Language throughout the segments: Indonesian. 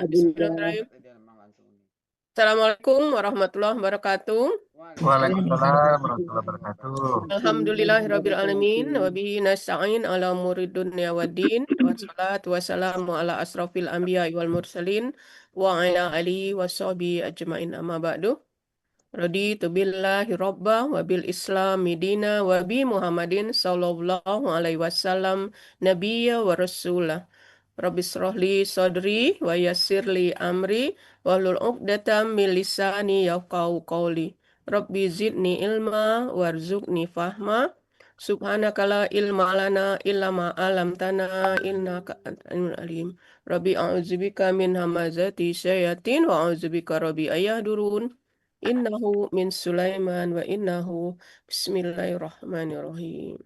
Agenda. Bismillahirrahmanirrahim. Assalamualaikum warahmatullahi wabarakatuh. Waalaikumsalam warahmatullahi wabarakatuh. Alhamdulillahirrabbilalamin. Wabihi nasta'in ala umuri dunya waddin. Wassalatu wassalamu ala asrafil anbiya wal mursalin. Wa ala alihi wa sahbihi ajma'in amma ba'du. Raditu billahi rabba wa bil islami dina wa bi Muhammadin sallallahu alaihi wasallam nabiyya wa rasulah. Rabbi srohli sodri wa yassirli amri wahlul 'uqdatam min lisani yafqahu qawli. Rabbi zidni ilma warzuqni fahma. Subhanaka la ilma lana illa ma 'allamtana innaka antal alimul alim. Rabbi a'udzubika min hamazati syayatin wa a'udzubika rabbi ayahdurun. Innahu min Sulaiman wa innahu bismillahirrahmanirrahim.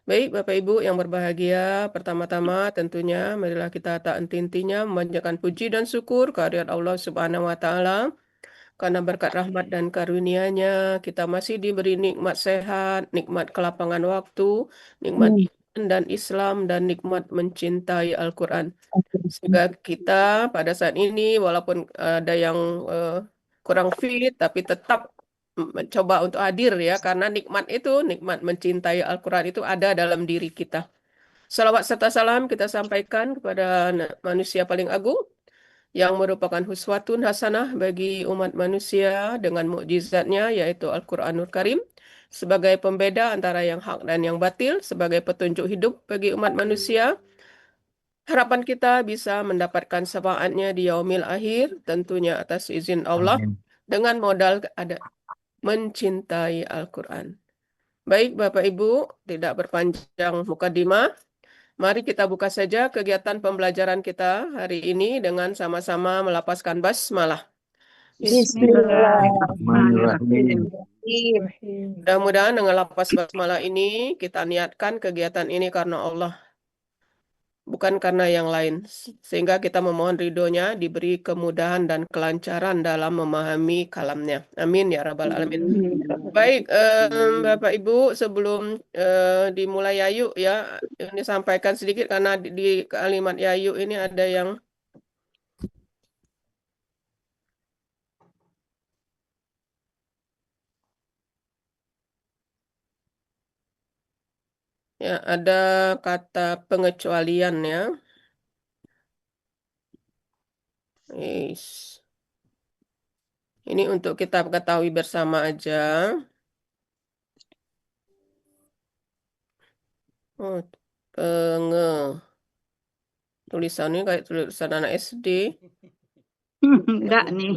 Baik, Bapak Ibu yang berbahagia, pertama-tama tentunya marilah kita tak henti-hentinya memanjatkan puji dan syukur kehadirat Allah Subhanahu wa taala karena berkat rahmat dan karunia-Nya kita masih diberi nikmat sehat, nikmat kelapangan waktu, nikmat iman dan Islam dan nikmat mencintai Al-Qur'an. Sehingga kita pada saat ini walaupun ada yang eh, kurang fit tapi tetap mencoba untuk hadir ya karena nikmat itu, nikmat mencintai Al-Qur'an itu ada dalam diri kita. Salawat serta salam kita sampaikan kepada manusia paling agung yang merupakan huswatun hasanah bagi umat manusia dengan mukjizatnya yaitu Al-Qur'anul Karim sebagai pembeda antara yang hak dan yang batil, sebagai petunjuk hidup bagi umat manusia. Harapan kita bisa mendapatkan syafaatnya di yaumil akhir, tentunya atas izin Allah, Amin. dengan modal ada mencintai Al-Quran. Baik Bapak Ibu, tidak berpanjang mukadimah, mari kita buka saja kegiatan pembelajaran kita hari ini dengan sama-sama melapaskan basmalah. Bismillahirrahmanirrahim. Bismillahirrahmanirrahim. Mudah-mudahan dengan lapas basmalah ini kita niatkan kegiatan ini karena Allah, bukan karena yang lain. Sehingga kita memohon ridhonya diberi kemudahan dan kelancaran dalam memahami kalamnya. Amin ya Rabbal Alamin. Baik, Bapak Ibu, sebelum dimulai Yayu ya, ini sampaikan sedikit karena di kalimat Yayu ini ada yang ya ada kata pengecualian ya. Is. Ini untuk kita ketahui bersama aja. Oh, penge. Tulisannya kayak tulisan anak SD. Enggak nih.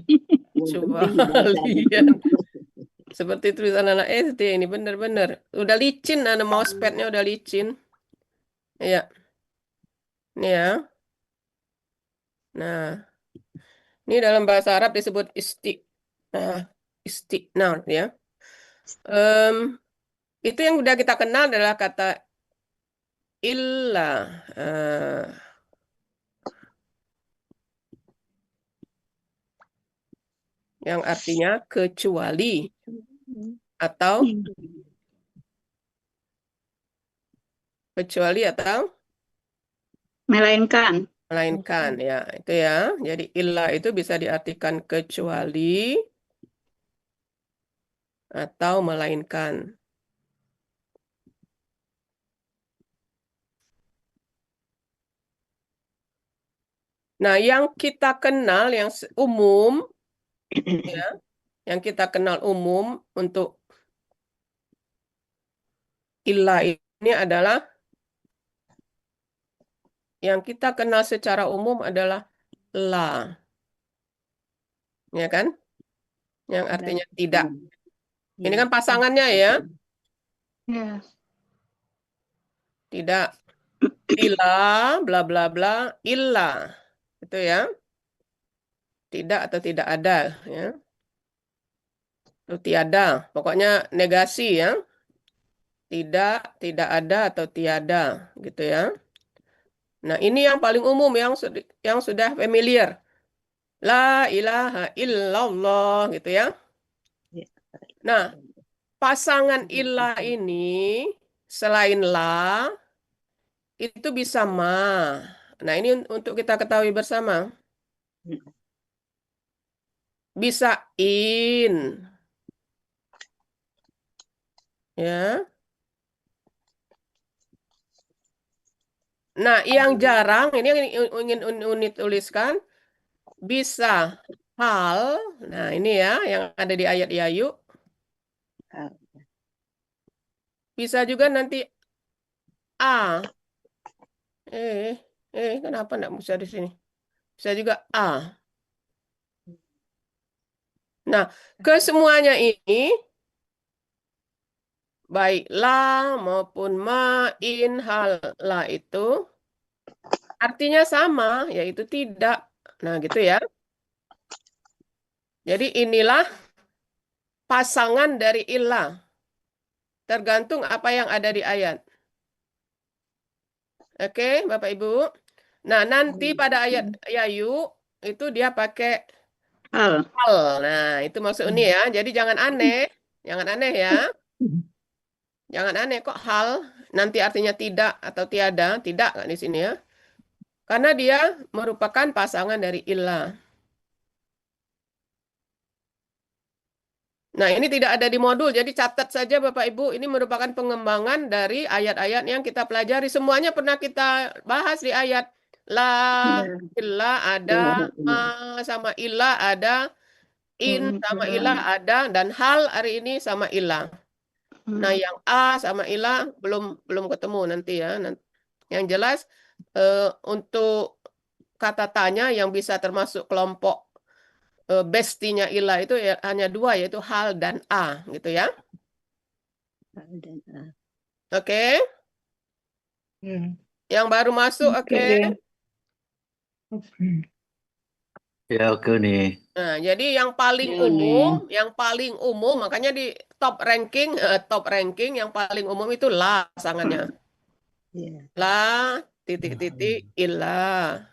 Coba lihat. Seperti tulisan anak SD ini bener-bener. Udah licin, ada mousepadnya udah licin. Ya, ini ya. Nah, ini dalam bahasa Arab disebut nah, istiqnal ya. Em, itu yang udah kita kenal adalah kata illa. Eh, yang artinya kecuali atau Melainkan. melainkan ya itu ya. Jadi illa itu bisa diartikan kecuali atau melainkan. Nah, yang kita kenal yang umum ya, yang kita kenal umum untuk illa ini adalah yang kita kenal secara umum adalah la, ya kan? Yang artinya tidak. Ini kan pasangannya ya, Ya. tidak. Illa, bla bla bla, illa. Itu ya. Tidak atau tidak ada ya. Atau tiada. Pokoknya negasi ya. Tidak, tidak ada atau tiada gitu ya. Nah, ini yang paling umum yang sudah familiar. La ilaha illallah gitu ya. Nah, pasangan illa ini selain la itu bisa ma. Nah, ini untuk kita ketahui bersama. Bisa in. Ya. Nah, yang jarang, ini yang ingin Uni tuliskan, bisa hal. Nah, ini ya, yang ada di ayat Yayu. Bisa juga nanti A. Kenapa enggak bisa di sini? Bisa juga A. Nah, kesemuanya ini, baik la maupun ma, in, hal, la itu, artinya sama, yaitu tidak. Nah, gitu ya. Jadi inilah pasangan dari ilah. Tergantung apa yang ada di ayat. Oke, Bapak Ibu. Nah, nanti pada ayat Yayu, itu dia pakai Hal. hal. Nah, itu maksud ini ya. Jadi jangan aneh. Jangan aneh ya. Jangan aneh kok hal. Nanti artinya tidak atau tiada. Tidak kan di sini ya. Karena dia merupakan pasangan dari ilah. Nah, ini tidak ada di modul, jadi catat saja Bapak Ibu. Ini merupakan pengembangan dari ayat-ayat yang kita pelajari. Semuanya pernah kita bahas di ayat. La, ilah ada, ma sama ilah ada, in sama ilah ada, dan hal hari ini sama ilah. Nah, yang A sama ilah belum ketemu nanti ya. Yang jelas untuk kata tanya yang bisa termasuk kelompok bestinya ilah itu ya, hanya dua, yaitu hal dan A gitu ya. Oke. Yang baru masuk oke. Ya, oke nih. Nah, jadi yang paling umum makanya di top ranking yang paling umum itu la pasangannya. La titik-titik ilah.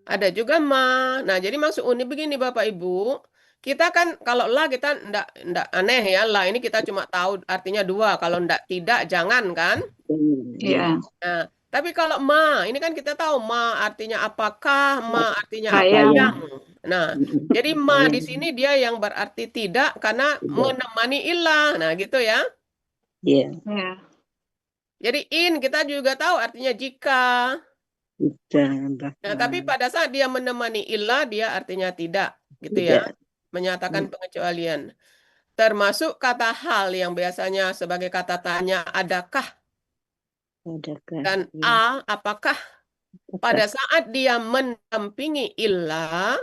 Ada juga ma. Nah, jadi maksud Uni begini Bapak Ibu. Kita kan kalau la kita ndak aneh ya. La ini kita cuma tahu artinya dua. Kalau ndak tidak jangan kan. Iya. Nah, tapi kalau ma ini kan kita tahu ma artinya apakah, ma artinya apa Sayang. yang. Nah, jadi ma di sini dia yang berarti tidak karena menemani ilah. Nah, gitu ya. Iya. Ya. Jadi in kita juga tahu artinya jika. Nah, tapi pada saat dia menemani ilah, dia artinya tidak, gitu ya. Tidak. Menyatakan pengecualian. Termasuk kata hal yang biasanya sebagai kata tanya, adakah? Adakah? Dan Ya. apakah? Pada saat dia mendampingi ilah,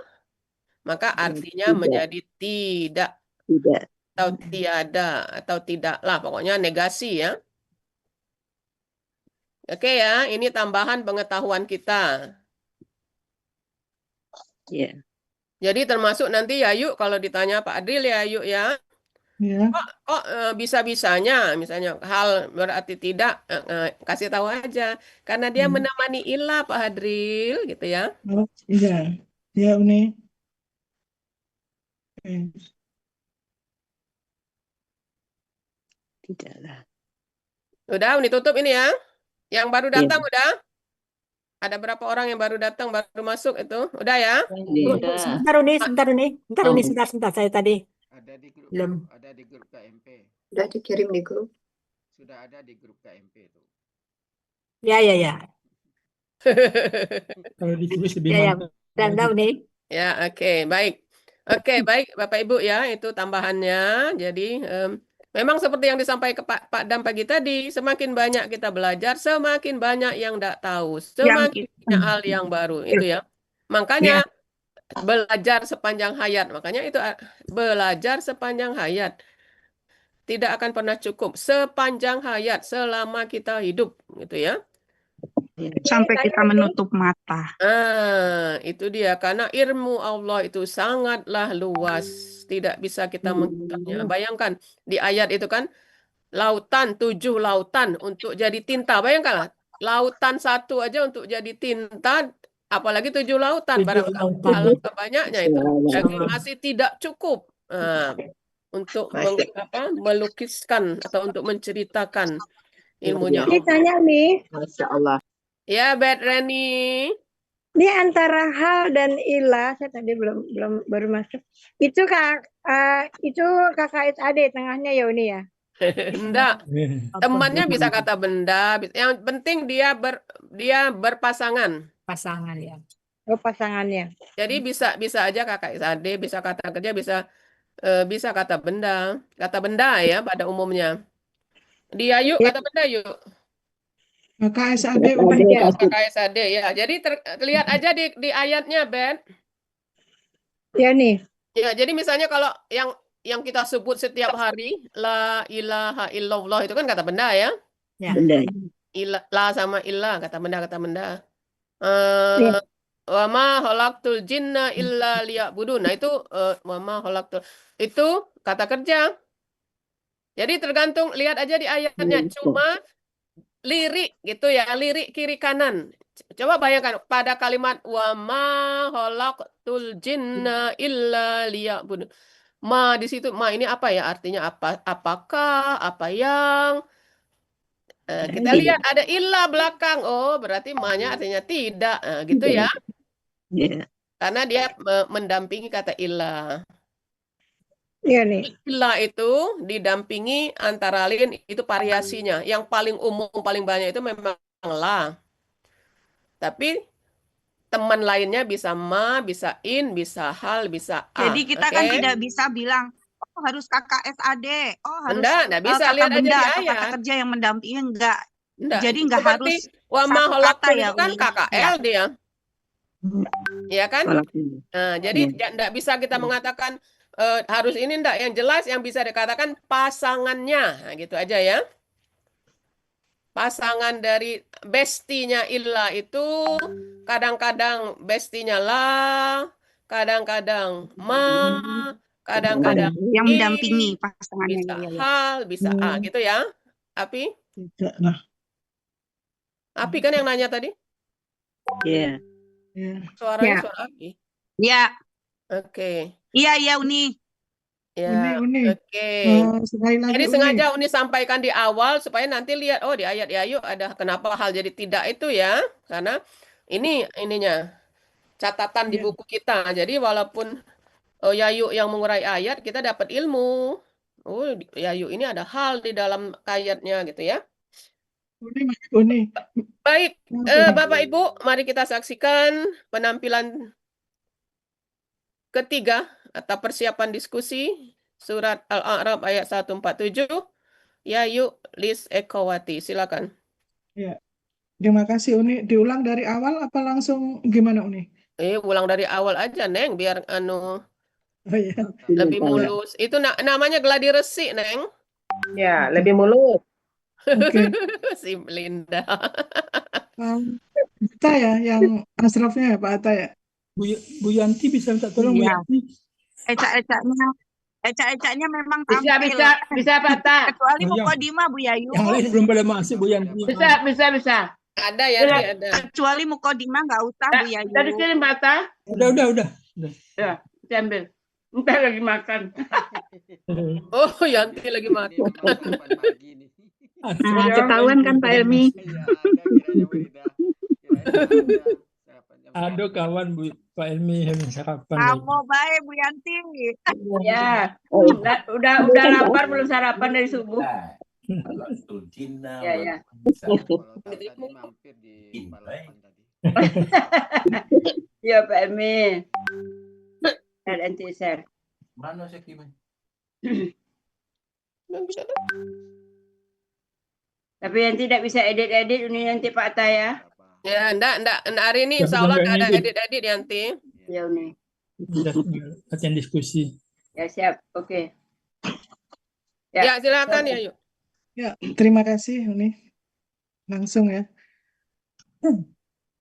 maka artinya Tidak. menjadi tidak, Tidak. atau tiada, atau tidaklah. Pokoknya negasi ya. Oke ya, ini tambahan pengetahuan kita. Ya. Jadi termasuk nanti ya yuk kalau ditanya Pak Adil ya yuk ya. Kok bisa-bisanya misalnya hal berarti tidak kasih tahu aja karena dia menemani ilah Pak Hadril gitu ya. Oh, iya. Ya, Uni. Tidaklah. Udah Uni tutup ini ya. Yang baru Ya. datang udah? Ada berapa orang yang baru datang baru masuk itu? Udah ya? Sebentar Uni, sebentar saya tadi Ada di grup, belum. ada di grup KMP. Udah dikirim di grup. Sudah ada di grup KMP tuh. Ya. Kalau ditulis lebih Ya, mantap. dan Uni. Ya, oke, baik. Oke, baik Bapak Ibu ya, itu tambahannya. Jadi memang seperti yang disampaikan Pak Dam pagi tadi, semakin banyak kita belajar, semakin banyak yang tidak tahu, semakin banyak hal yang baru, itu ya. Makanya belajar sepanjang hayat, makanya itu belajar sepanjang hayat. Tidak akan pernah cukup sepanjang hayat selama kita hidup, gitu ya. Sampai kita menutup mata. Itu dia. Karena ilmu Allah itu sangatlah luas. Tidak bisa kita mengitanya. Bayangkan, di ayat itu kan, 7 lautan untuk jadi tinta. Bayangkanlah, lautan satu aja untuk jadi tinta, apalagi 7 lautan. Alangkah banyaknya itu. Jadi masih tidak cukup untuk melukiskan atau untuk menceritakan ilmunya Allah. Tanya nih. Masya Allah. Ya, Bet Reni. Ini antara hal dan ilah, saya tadi baru masuk. Itu itu KKS AD tengahnya ya Uni ya. Enggak, temannya bisa kata benda. Yang penting dia berpasangan. Pasangan ya. Oh, pasangannya. Jadi bisa aja kakak adik, bisa kata kerja, bisa kata benda. Kata benda ya pada umumnya. Dia yuk Ya. kata benda yuk. KSAD Uni. Ya. Kakak SAD ya. Jadi lihat aja di ayatnya, Ben. Ya nih. Ya, jadi misalnya kalau yang kita sebut setiap hari la ilaha illallah itu kan kata benda ya. Ya. Benda. La sama ilah kata benda. Ya. Wa ma khalaqtul jinna illa liya'budun. Nah, itu wa ma khalaqtul itu kata kerja. Jadi tergantung lihat aja di ayatnya. Cuma lirik gitu ya, lirik kiri kanan. Coba bayangkan pada kalimat wa ma khalaqtul jinna illa liya'budun. Ma di situ ma ini apa ya artinya apakah apa yang kita lihat ada illa belakang. Oh, berarti ma-nya artinya tidak. Nah, gitu ya. Ya. Karena dia mendampingi kata illa. Iya nih. Illa itu didampingi antara lain itu variasinya. Yang paling umum, paling banyak itu memang la. Tapi teman lainnya bisa ma, bisa in, bisa hal, bisa a. Jadi kita kan Oke? tidak bisa bilang, oh harus KKSAD, oh harus Enggak bisa. kata Lihat aja benda di atau kata ayat. kerja yang mendampingi, enggak. Enggak. Jadi enggak Seperti harus wa ma satu kata khalaqtul ya, itu kan Uni. KKL dia. Ya kan? Kalau Nah, jadi enggak bisa kita mengatakan harus ini enggak. Yang jelas yang bisa dikatakan pasangannya. Nah, gitu aja ya. Pasangan dari bestinya illa itu kadang-kadang bestinya la, kadang-kadang ma, kadang-kadang yang i, mendampingi pasangannya. bisa Ya, ya. hal, bisa a gitu ya. Api? Tidak lah. Api kan yang nanya tadi? ya. Ya. Suaranya Ya. suara Api. Ya, Oke. iya Uni. Ya, Uni. oke. Sekali lagi Jadi Uni. sengaja Uni sampaikan di awal supaya nanti lihat oh di ayat Yayu ada kenapa hal jadi tidak itu ya. Karena ininya catatan di Iya. buku kita. Jadi walaupun Yayu yang mengurai ayat kita dapat ilmu. Oh, Yayu ini ada hal di dalam ayatnya gitu ya. Uni. Baik, Uni. Bapak Ibu, mari kita saksikan penampilan ketiga atau persiapan diskusi surat Al-A'raf ayat 147. Yayu Lis Ekowati, silakan. Ya. Terima kasih Uni. Diulang dari awal apa langsung gimana Uni? Ulang dari awal aja, Neng, biar Oh ya. lebih mulus. Itu namanya gladi resi, Neng. Ya, lebih mulus. Oke. Si Linda. Atta ya yang Asrafnya ya Pak Atta ya. Bu Yanti bisa minta tolong Bu Iya. Yanti. Eca-ecanya memang Bisa, tampil. bisa Pak Ta. Kecuali Oh, yang- Mukodima Bu Yayu. Yang lain belum pada masuk Bu Yanti. Bisa. Ada ya, Iya. ada. Kecuali Mukodima nggak usah Bu Yayu. Tadi kirim Pak Ta. Udah. Ya, diambil. Entar lagi makan. Oh, Yanti lagi Ini makan. memang sarapan pagi nih. Nah, ketahuan kan Pak Elmi. Iya, ada kiranya Bu Ida. Kiranya sarapan jam Aduh kawan Bu Pak Elmi sarapan. Kamu baik Bu Yanti. Ya, udah lapar belum sarapan dari subuh. Ya. Kalau tadi mampir di Palawan tadi. Ya Pak Elmi. Nanti share. Mana sih Kim? Nggak bisa. Tapi yang tidak bisa edit ini nanti Pak Ta ya. Ya, enggak. Hari ini insya Allah enggak ada edit-edit Yanti. Ya Uni. Latihan diskusi. Ya siap. Oke. Ya, silakan ya, yuk. Ya, terima kasih Uni. Langsung ya.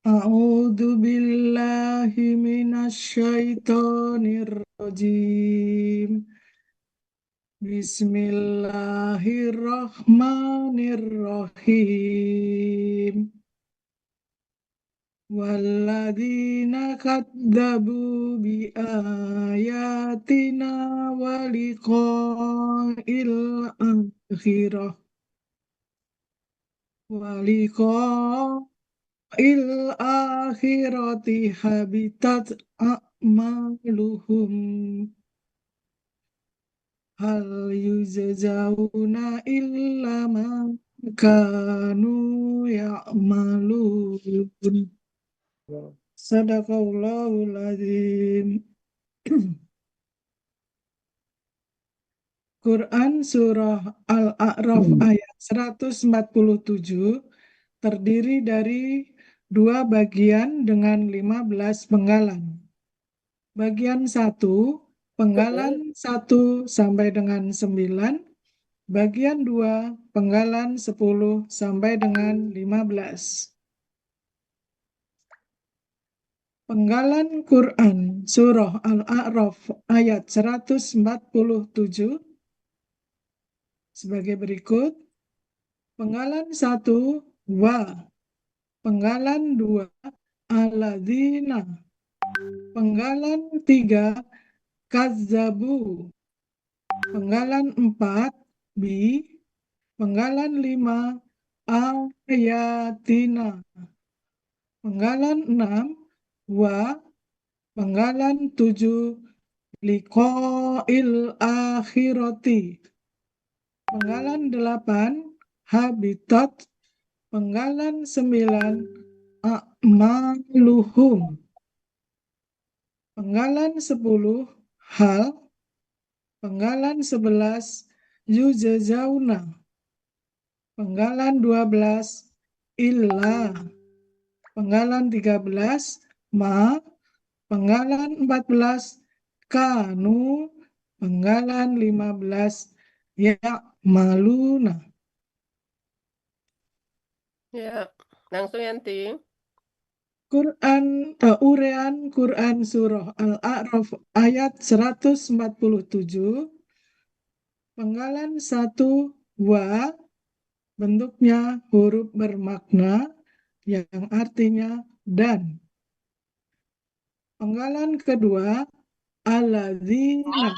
A'udzu billahi minasyaitonir rajim. Bismillahirrahmanirrahim. Walladzina kadzabu bi ayatina wa liqa'il akhirah wa liqa'il akhirati habitat a'maluhum hal yujzauna illa ma kanu ya'malun. Sadaqallahul azim. Quran Surah Al-A'raf ayat 147 terdiri dari 2 bagian dengan 15 penggalan. Bagian 1, penggalan 1 sampai dengan 9. Bagian 2, penggalan 10 sampai dengan 15. Penggalan Quran Surah Al-A'raf ayat 147 sebagai berikut. Penggalan 1, wa. Penggalan 2, alladzina. Penggalan 3, kazzabu. Penggalan 4, bi. Penggalan 5, ayatina. Penggalan 6, wa. Penggalan 7, liqa'il akhirati. Penggalan 8, habitat. Penggalan 9, a'maluhum. Penggalan 10, hal. Penggalan 11, yujzauna. Penggalan 12, illa. Penggalan 13, ma. Penggalan 14, kanu. Penggalan 15, ya'maluna. Ya, langsung Yanti. Urean Quran Surah Al-A'raf ayat 147. Penggalan 1, wa. Bentuknya huruf bermakna yang artinya dan. Penggalan kedua, alladzina.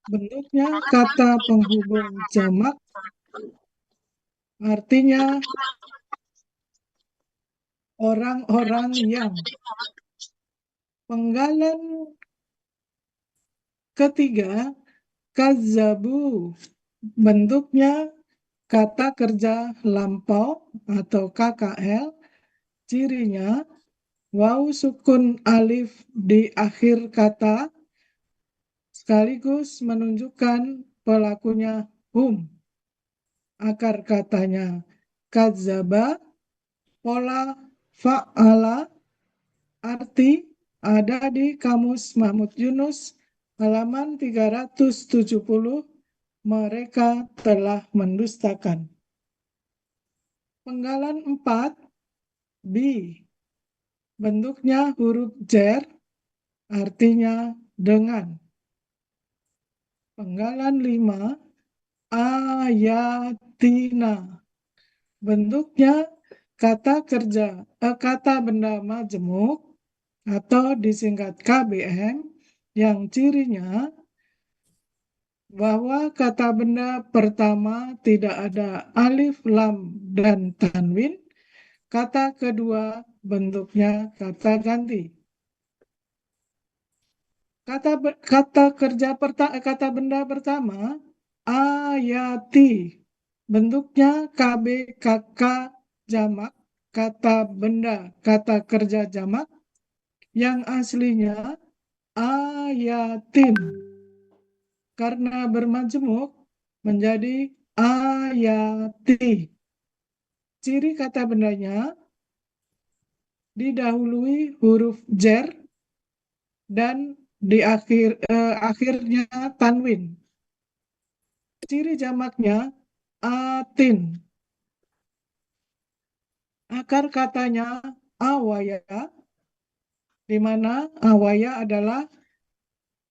Bentuknya kata penghubung jamak, artinya orang-orang yang. Penggalan ketiga, kazzabu. Bentuknya kata kerja lampau atau KKL. Cirinya waw sukun alif di akhir kata sekaligus menunjukkan pelakunya hum. Akar katanya kazzaba, pola fa'ala, arti ada di Kamus Mahmud Yunus halaman 370. Mereka telah mendustakan. Penggalan 4, bi. Bentuknya huruf jar, artinya dengan. Penggalan 5, ayatina. Bentuknya kata benda majemuk atau disingkat KBM yang cirinya bahwa kata benda pertama tidak ada alif, lam, dan tanwin. Kata kedua bentuknya kata ganti. Kata benda pertama, ayati. Bentuknya KB, KK, jamak. Kata benda, kata kerja jamak. Yang aslinya ayatin. Karena bermajemuk menjadi ayati. Ciri kata bendanya didahului huruf jar dan di akhirnya tanwin. Ciri jamaknya atin. Akar katanya awaya, di mana awaya adalah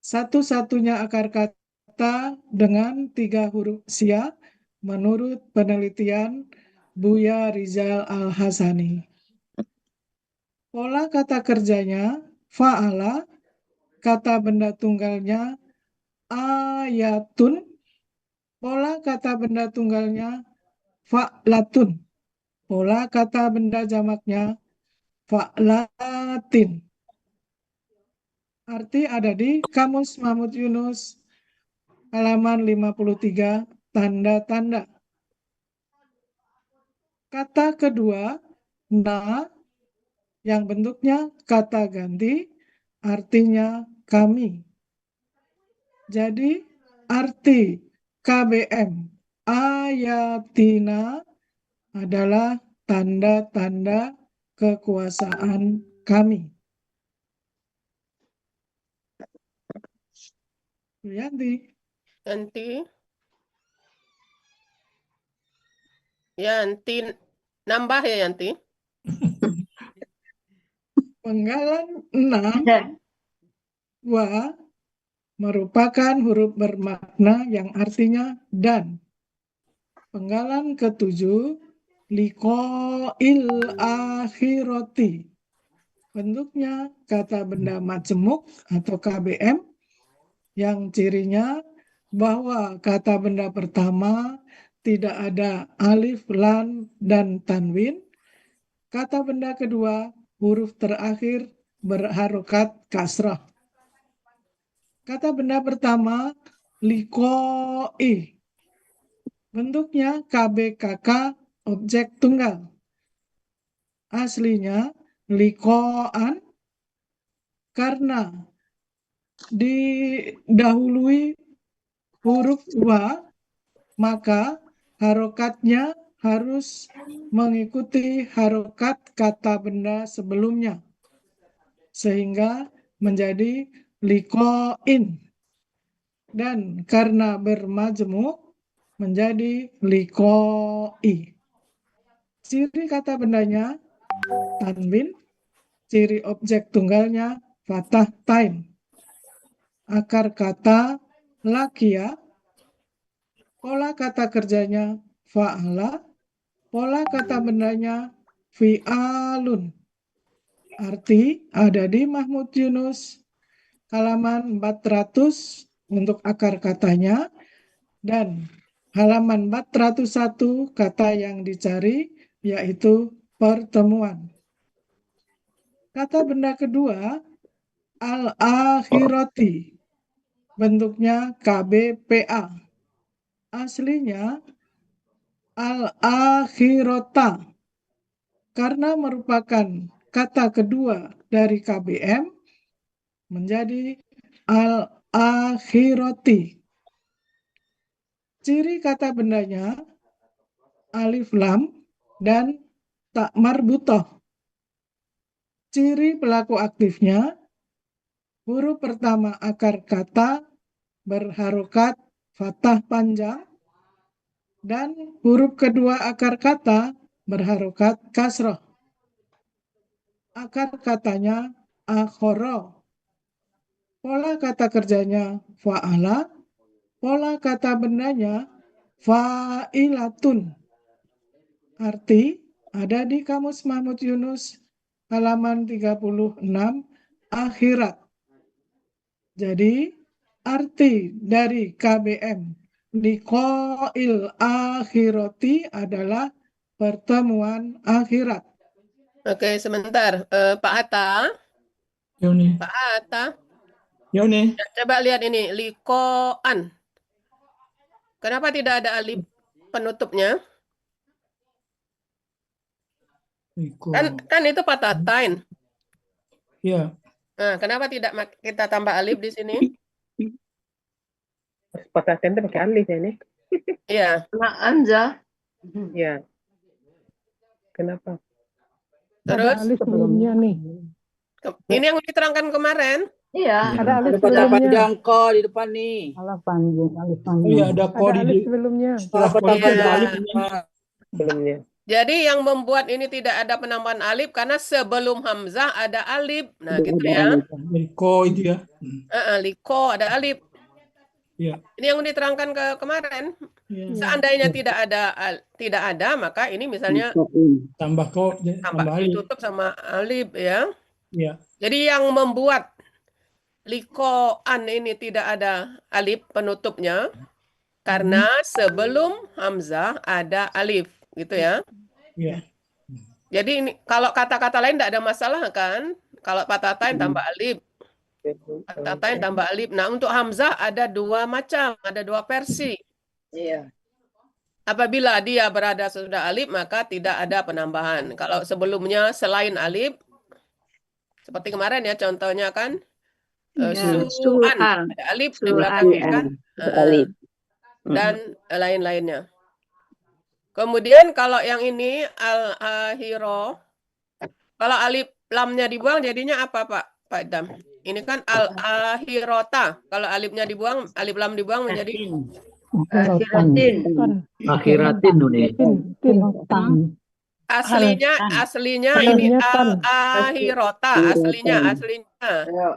satu-satunya akar kata dengan 3 huruf sia menurut penelitian Buya Rizal Al-Hasani. Pola kata kerjanya fa'ala, kata benda tunggalnya ayatun, pola kata benda tunggalnya fa'latun, pola kata benda jamaknya fa'latin. Arti ada di Kamus Mahmud Yunus halaman 53, tanda-tanda. Kata kedua, na, yang bentuknya kata ganti, artinya kami. Jadi, arti KBM ayatina adalah tanda-tanda kekuasaan kami. Yanti. Yanti nambah ya Yanti. Penggalan 6 wa merupakan huruf bermakna yang artinya dan. Penggalan ke-7 liqa'il akhirati. Bentuknya kata benda majemuk atau KBM yang cirinya bahwa kata benda pertama tidak ada alif, lam, dan tanwin. Kata benda kedua huruf terakhir berharokat kasrah. Kata benda pertama liqa'i. Bentuknya KBKK objek tunggal. Aslinya liqa'an karena didahului huruf wa, maka harokatnya harus mengikuti harokat kata benda sebelumnya, sehingga menjadi liqa'in. Dan karena bermajemuk menjadi liqa'i. Ciri kata bendanya tanwin, ciri objek tunggalnya fathah tain. Akar kata lakia, pola kata kerjanya fa'ala, pola kata bendanya fi'alun. Arti ada di Mahmud Yunus halaman 400 untuk akar katanya, dan halaman 401 kata yang dicari yaitu pertemuan. Kata benda kedua al-akhirati. Bentuknya KBPA. Aslinya al-akhirata. Karena merupakan kata kedua dari KBM menjadi al-akhirati. Ciri kata bendanya alif lam dan tak marbutoh. Ciri pelaku aktifnya huruf pertama akar kata berharokat fathah panjang dan huruf kedua akar kata berharokat kasroh. Akar katanya akhoro. Pola kata kerjanya fa'ala. Pola kata bendanya fa'ilatun. Arti ada di Kamus Mahmud Yunus halaman 36 akhirat. Jadi arti dari KBM liqa'il akhirati adalah pertemuan akhirat. Oke, sebentar. Pak Atta. Yoni. Pak Atta. Yoni. Coba lihat ini. Liqa'an. Kenapa tidak ada alif penutupnya? Kan itu patatain. Ya. Nah, kenapa tidak kita tambah alif di sini? Patatain itu pakai alif ya nih. Iya. Anja. Ya. Kenapa? Terus? Ada alif sebelumnya nih. Ini yang diterangkan kemarin. Iya. Ada alif Ada sebelumnya. panjang ko di depan nih. Alif panjang, alif Oh panjang. iya, ada ko Ada alif di sebelumnya. setelah ko itu ada alif. Sebelumnya. Jadi yang membuat ini tidak ada penambahan alif karena sebelum hamzah ada alif. Nah, gitu Ada ya. alif. Jadi ko itu ya. Liko ada alif. Iya. Ini yang diterangkan kemarin. Ya. Seandainya tidak ada, maka ini misalnya Tambah ko, tambah tambah alif. ditutup sama alif ya. Iya. Jadi yang membuat likoan ini tidak ada alif penutupnya karena sebelum hamzah ada alif, gitu ya. Iya. Jadi ini kalau kata-kata lain tidak ada masalah kan? Kalau patah tain tambah alif, patah tain tambah alif. Nah, untuk hamzah ada dua macam, ada dua versi. Iya. Apabila dia berada sesudah alif, maka tidak ada penambahan. Kalau sebelumnya selain alif, seperti kemarin ya contohnya kan, su'an, Su'an. ada alif di belakangnya kan, Alif. dan lain-lainnya. Kemudian kalau yang ini al-ahiro, kalau alif lamnya dibuang jadinya apa Pak Idam? Ini kan al-ahirota. Kalau alifnya dibuang, alif lam dibuang menjadi Akhiratin. Akhiratin nih. aslinya ini al-ahirota. Aslinya.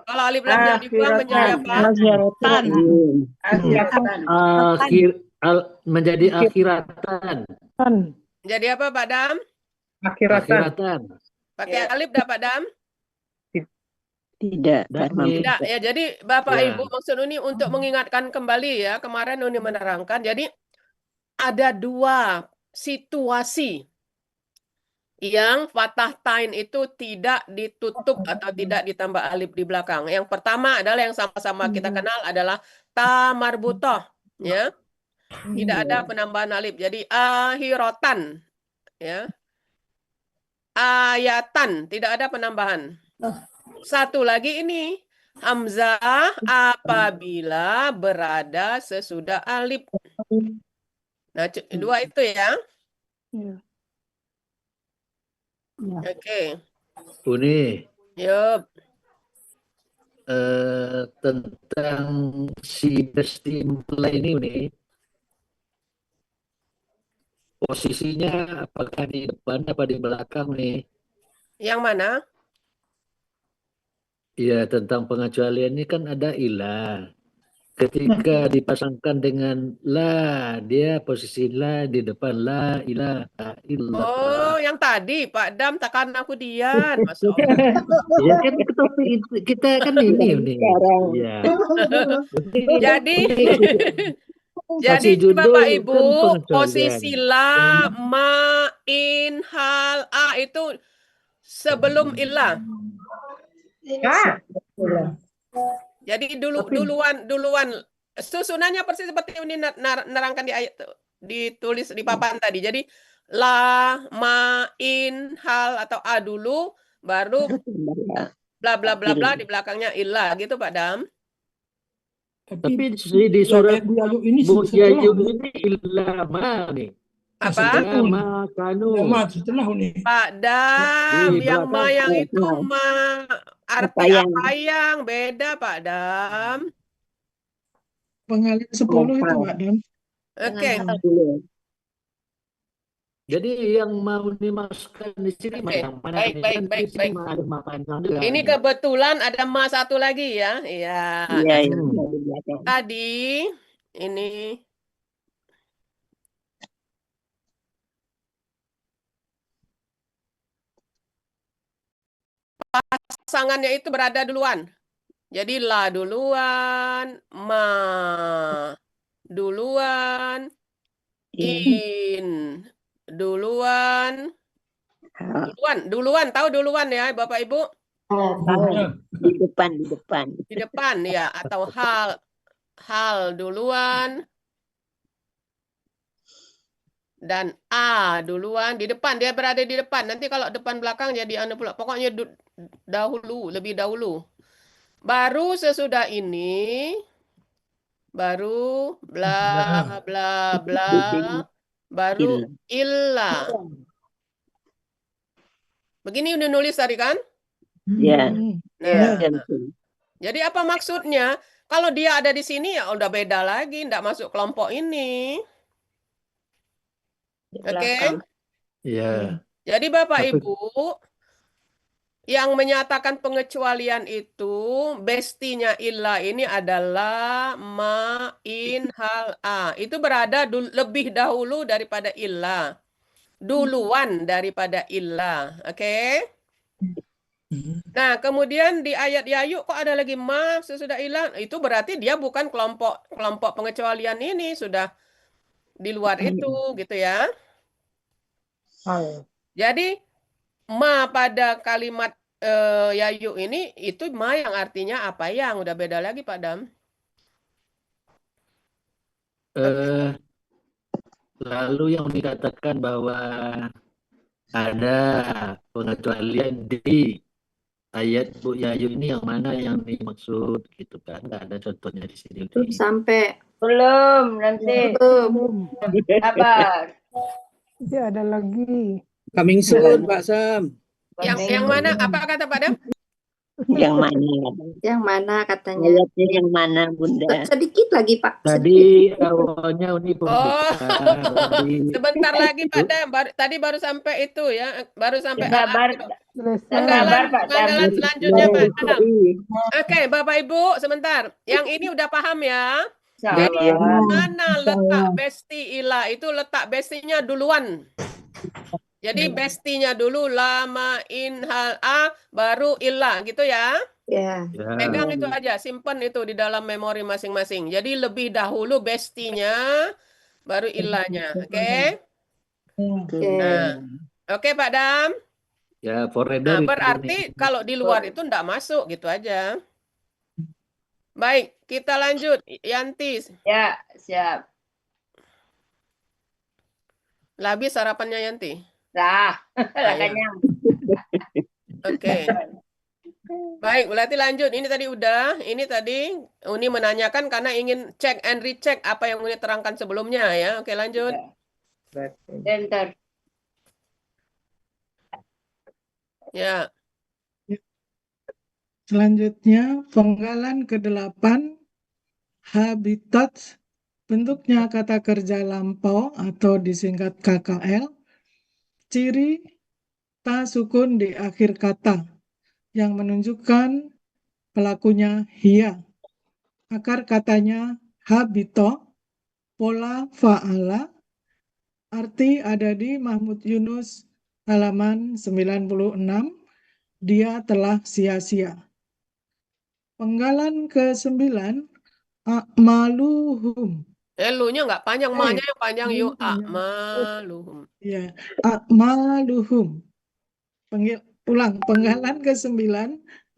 Kalau alif lamnya dibuang menjadi apa? Menjadi akhiratan. Jadi apa Pak Dam? Akhiratan. Pakai alif dah Pak Dam? Tidak. Tidak ya. Jadi Bapak Ibu maksud ini untuk mengingatkan kembali ya. Kemarin Uni menerangkan. Jadi ada dua situasi yang fathah tain itu tidak ditutup atau tidak ditambah alif di belakang. Yang pertama adalah yang sama-sama kita kenal adalah ta marbutoh, ya. Tidak ada penambahan alif. Jadi ahirotan, ya. Ayatan, tidak ada penambahan. Satu lagi ini hamzah apabila berada sesudah alif. Nah, dua itu ya. Oke. Uni. Yup. Tentang si besti mempelai ini Uni. Posisinya apakah di depan apa di belakang nih? Yang mana? Iya, tentang pengecualian ini kan ada ilah. Ketika dipasangkan dengan la, dia posisi la di depan la ilaha illallah. Oh, yang tadi Pak Dam takkan aku Dian, Masya Allah. Ya kan kita kan ini. Ya. Jadi judul Bapak kan Ibu, pengecualian. posisi la, ma, in, hal, a itu sebelum ilah. Jadi duluan susunannya persis seperti ini nerangkan di ayat ditulis di papan tadi. Jadi la, ma, in, hal atau a dulu baru bla bla bla bla di belakangnya ilah gitu Pak Dam. Tapi di surat Bujayu ini ilama nih. Apa? Setelah ini. Pak Dam, yang ma yang itu ma arti apa yang beda Pak Dam? Pengalihan 10 itu Pak Dam. Oke. Jadi yang mau dimasukkan di sini yang mana? Baik. Ini kebetulan ada ma satu lagi ya. Iya. Tadi ini pasangannya itu berada duluan. Jadi la duluan, ma duluan, in duluan, tahu duluan ya Bapak Ibu? Di depan. Di depan ya, atau hal duluan dan a duluan di depan, dia berada di depan. Nanti kalau depan belakang jadi anu pula. Pokoknya lebih dahulu. Baru sesudah ini baru bla bla bla baru illa. Begini udah nulis tadi kan? Ya. Jadi apa maksudnya? Kalau dia ada di sini ya udah beda lagi, enggak masuk kelompok ini. Oke? Iya. Jadi Bapak Ibu yang menyatakan pengecualian itu bestinya illa ini adalah ma, in, hal, a. Itu berada lebih dahulu daripada illa. Duluan daripada illa. Oke? Nah, kemudian di ayat Yayu kok ada lagi ma sesudah illa? Itu berarti dia bukan kelompok pengecualian ini, sudah di luar itu gitu ya. Jadi ma pada kalimat Yayu ini itu ma yang artinya apa yang udah beda lagi Pak Dam. Lalu yang dikatakan bahwa ada pengecualian di ayat Bu Yayu ini yang mana yang dimaksud gitu kan? Nggak ada contohnya di sini. Sampai belum nanti sabar. Masih ada lagi. Coming soon, Pak Sam. Yang mana? Apa kata Pak Dam? Yang mana? Yang mana katanya? Ayatnya yang mana, Bunda? Sedikit lagi Pak. Tadi awalnya Uni Oh, sebentar lagi Pak Dam. Tadi baru sampai itu ya, baru sampai Sabar, penggalan Pak Dam. selanjutnya Pak Dam. Oke, Bapak Ibu, sebentar. Yang ini udah paham ya? Jadi mana letak besti ilah itu letak bestinya duluan. Jadi bestinya dulu lama inhal a baru ilah gitu ya. Ya. Pegang itu aja, simpan itu di dalam memori masing-masing. Jadi lebih dahulu bestinya baru ilahnya. Oke? Nah, oke Pak Dam. Ya, forever Nah, itu berarti nih. kalau di luar itu enggak masuk gitu aja. Baik, kita lanjut. Yanti. Ya, siap. Lah habis sarapannya Yanti? Lah, ya. kenyang. Oke. Baik, berarti lanjut. Ini tadi udah. Ini tadi Uni menanyakan karena ingin cek and recheck apa yang Uni terangkan sebelumnya ya. Oke, lanjut. Enter. Ya. Selanjutnya, penggalan ke-8, habitat, bentuknya kata kerja lampau atau disingkat KKL, ciri ta sukun di akhir kata yang menunjukkan pelakunya hia. Akar katanya habito, pola fa'ala, arti ada di Mahmud Yunus halaman 96, dia telah sia-sia. Penggalan ke-9, a'maluhum. Lu-nya nggak panjang, ma-nya yang panjang yuk. A'maluhum. Ya, a'maluhum. Ulang, penggalan ke-9,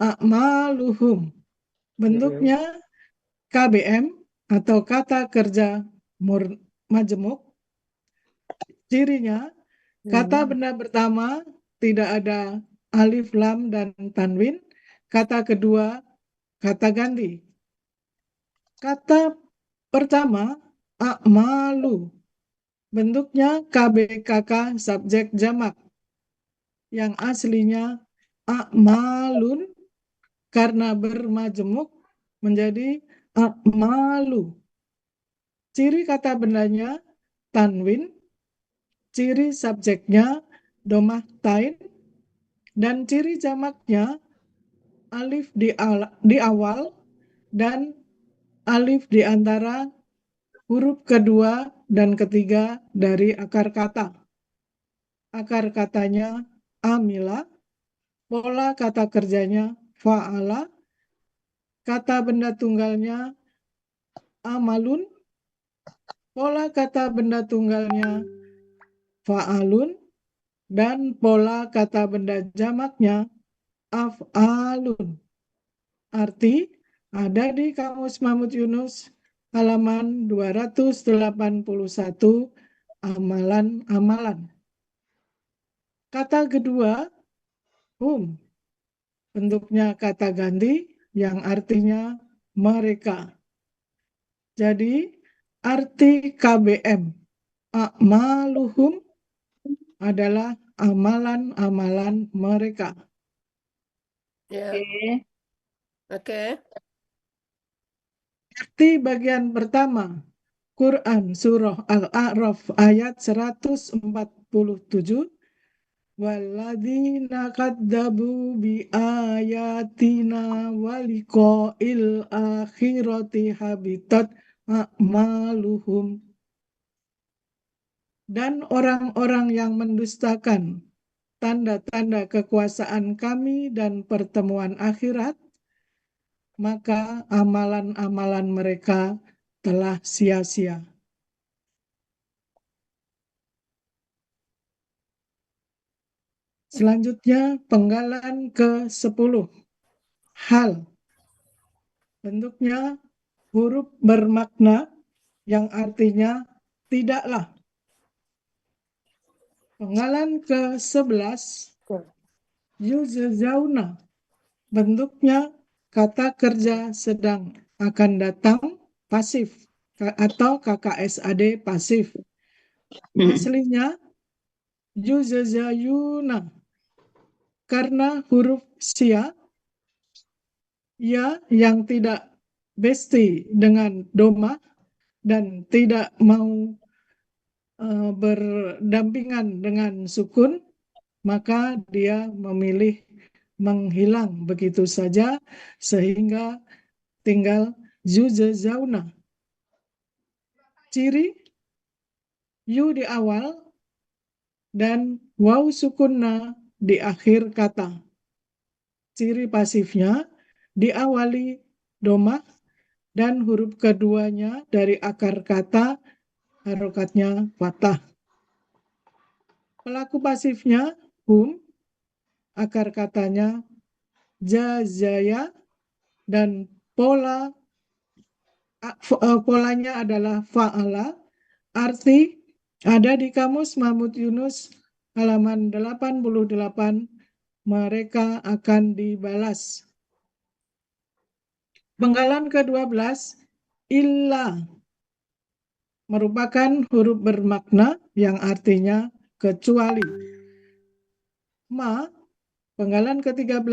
a'maluhum. Bentuknya KBM atau kata kerja majemuk. Cirinya, kata benda pertama tidak ada alif, lam, dan tanwin. Kata kedua, kata ganti. Kata pertama, a'malu. Bentuknya KBKK subjek jamak. Yang aslinya a'malun karena bermajemuk menjadi a'malu. Ciri kata bendanya tanwin, ciri subjeknya domah tain, dan ciri jamaknya alif di awal dan alif di antara huruf kedua dan ketiga dari akar kata. Akar katanya amila, pola kata kerjanya fa'ala, kata benda tunggalnya amalun, pola kata benda tunggalnya fa'alun, dan pola kata benda jamaknya af'alun. Arti ada di Kamus Mahmud Yunus halaman 281, amalan-amalan. Kata kedua, bentuknya kata ganti yang artinya mereka. Jadi arti KBM a'maluhum adalah amalan-amalan mereka. Ya. Oke. Arti bagian pertama, Quran Surah Al-A'raf ayat 147, walladzina kadzabu bi ayatina waliqa'il akhirati habitat a'maluhum. Dan orang-orang yang mendustakan tanda-tanda kekuasaan kami dan pertemuan akhirat, maka amalan-amalan mereka telah sia-sia. Selanjutnya penggalan ke-10. Hal. Bentuknya huruf bermakna yang artinya tidaklah. Penggalan ke-11. Yuzauna. Bentuknya kata kerja sedang akan datang pasif atau KKSAD pasif. Aslinya yuzayuna. Karena huruf sia, ya yang tidak besti dengan doma dan tidak mau berdampingan dengan sukun, maka dia memilih menghilang begitu saja sehingga tinggal yuzauna. Ciri yu di awal dan waw sukunna di akhir kata. Ciri pasifnya diawali domah dan huruf keduanya dari akar kata harokatnya fathah. Pelaku pasifnya akar katanya jazaya dan polanya adalah fa'ala. Arti ada di Kamus Mahmud Yunus halaman 88, mereka akan dibalas. Penggalan ke-12, illa, merupakan huruf bermakna yang artinya kecuali. Ma, penggalan ke-13,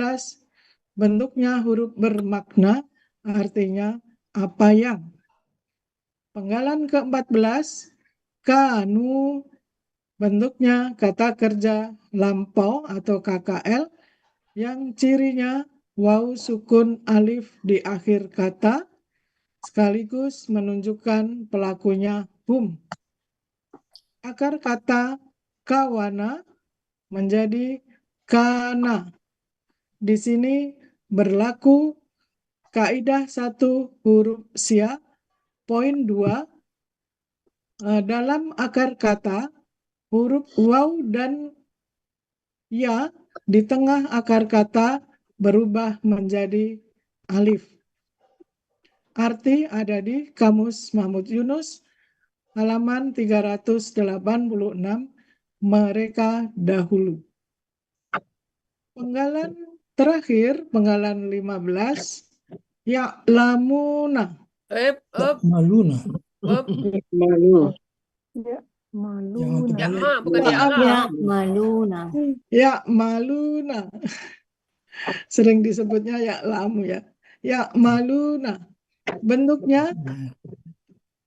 bentuknya huruf bermakna artinya apa yang. Penggalan ke-14, kanu, bentuknya kata kerja lampau atau KKL yang cirinya waw sukun alif di akhir kata sekaligus menunjukkan pelakunya Akar kata kawana menjadi kana. Di sini berlaku kaidah 1 huruf sia. Poin 2, dalam akar kata huruf waw dan ya di tengah akar kata berubah menjadi alif. Arti ada di Kamus Mahmud Yunus halaman 386, mereka dahulu. Penggalan terakhir, penggalan 15, ya'lamuna. Maluna. Malu. Ya, Ya, maluna. bukan ya Allah. Ya, maluna. Ya maluna. Sering disebutnya ya lamu ya. Ya maluna. Bentuknya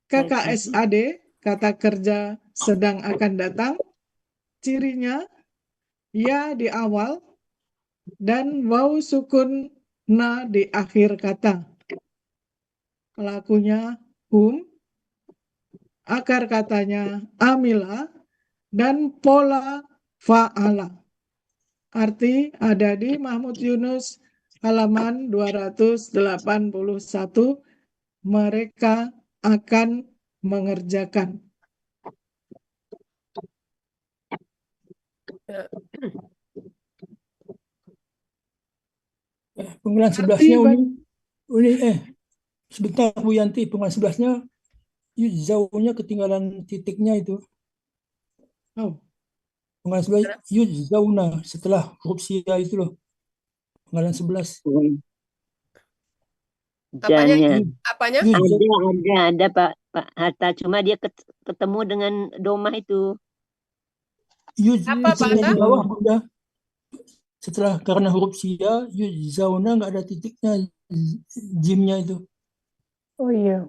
KKSAD, kata kerja sedang akan datang. Cirinya ya di awal dan waw sukun na di akhir kata. Pelakunya akar katanya amila dan pola fa'ala. Arti ada di Mahmud Yunus halaman 281, mereka akan mengerjakan. Penggalan 11-nya sebentar Bu Yanti, penggalan 11-nya yuzaunya ketinggalan titiknya itu. Penggalan 11 yuzauna setelah huruf sia itu loh. Penggalan 11. Apanya? Ada Pak Hatta, cuma dia ketemu dengan domah itu. Apa Pak Di bawah Bunda. Setelah karena huruf sia, yuzauna nggak ada titiknya, jimnya itu. Oh iya.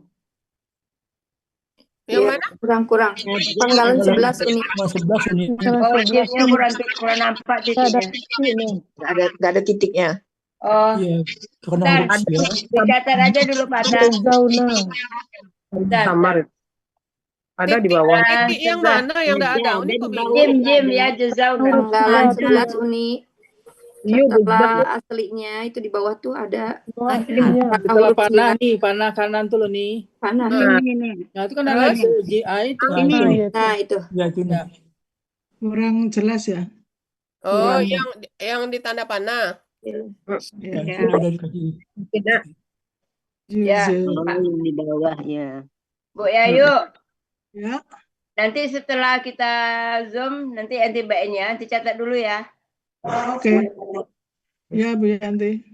Yang mana? Kurang. Penggalan 11 ini. Oh, jimnya kurang nampak titiknya. Nggak ada titiknya. Oh, iya, bentar. Dicatat aja dulu Pak Hatta. Samar. Ada di bawah. Titik yang mana yang tidak ada? Uni kok Jim ya Jazauna. Penggalan 11 Uni. Setelah aslinya itu di bawah tuh ada setelah panah nih, panah kanan tuh loh nih. Panah. Ini. Nah itu kan ada GI itu. Nah itu. Ya itu. Kurang jelas ya. Oh, kurang. yang di tanda panah. Ya. Itu ada di kaki. Tidak. Ya, Juzul. Oh, yang di bawah ya. Bu Yayu. Ya. Nanti setelah kita Zoom, nanti baiknya dicatat dulu ya. Oke. Ya, Bu Yanti.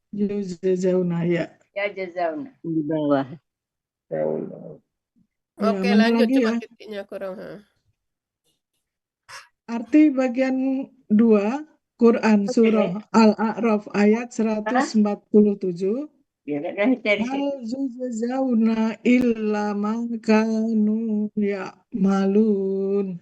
Yuzauna, ya. Ya, jazauna. Di bawah. Ya, Oke, mana lanjut lagi coba ya? titiknya kurang. Arti bagian 2 Quran Surah Al-A'raf ayat 147. Hal yujzauna illa ma kanu ya'malun.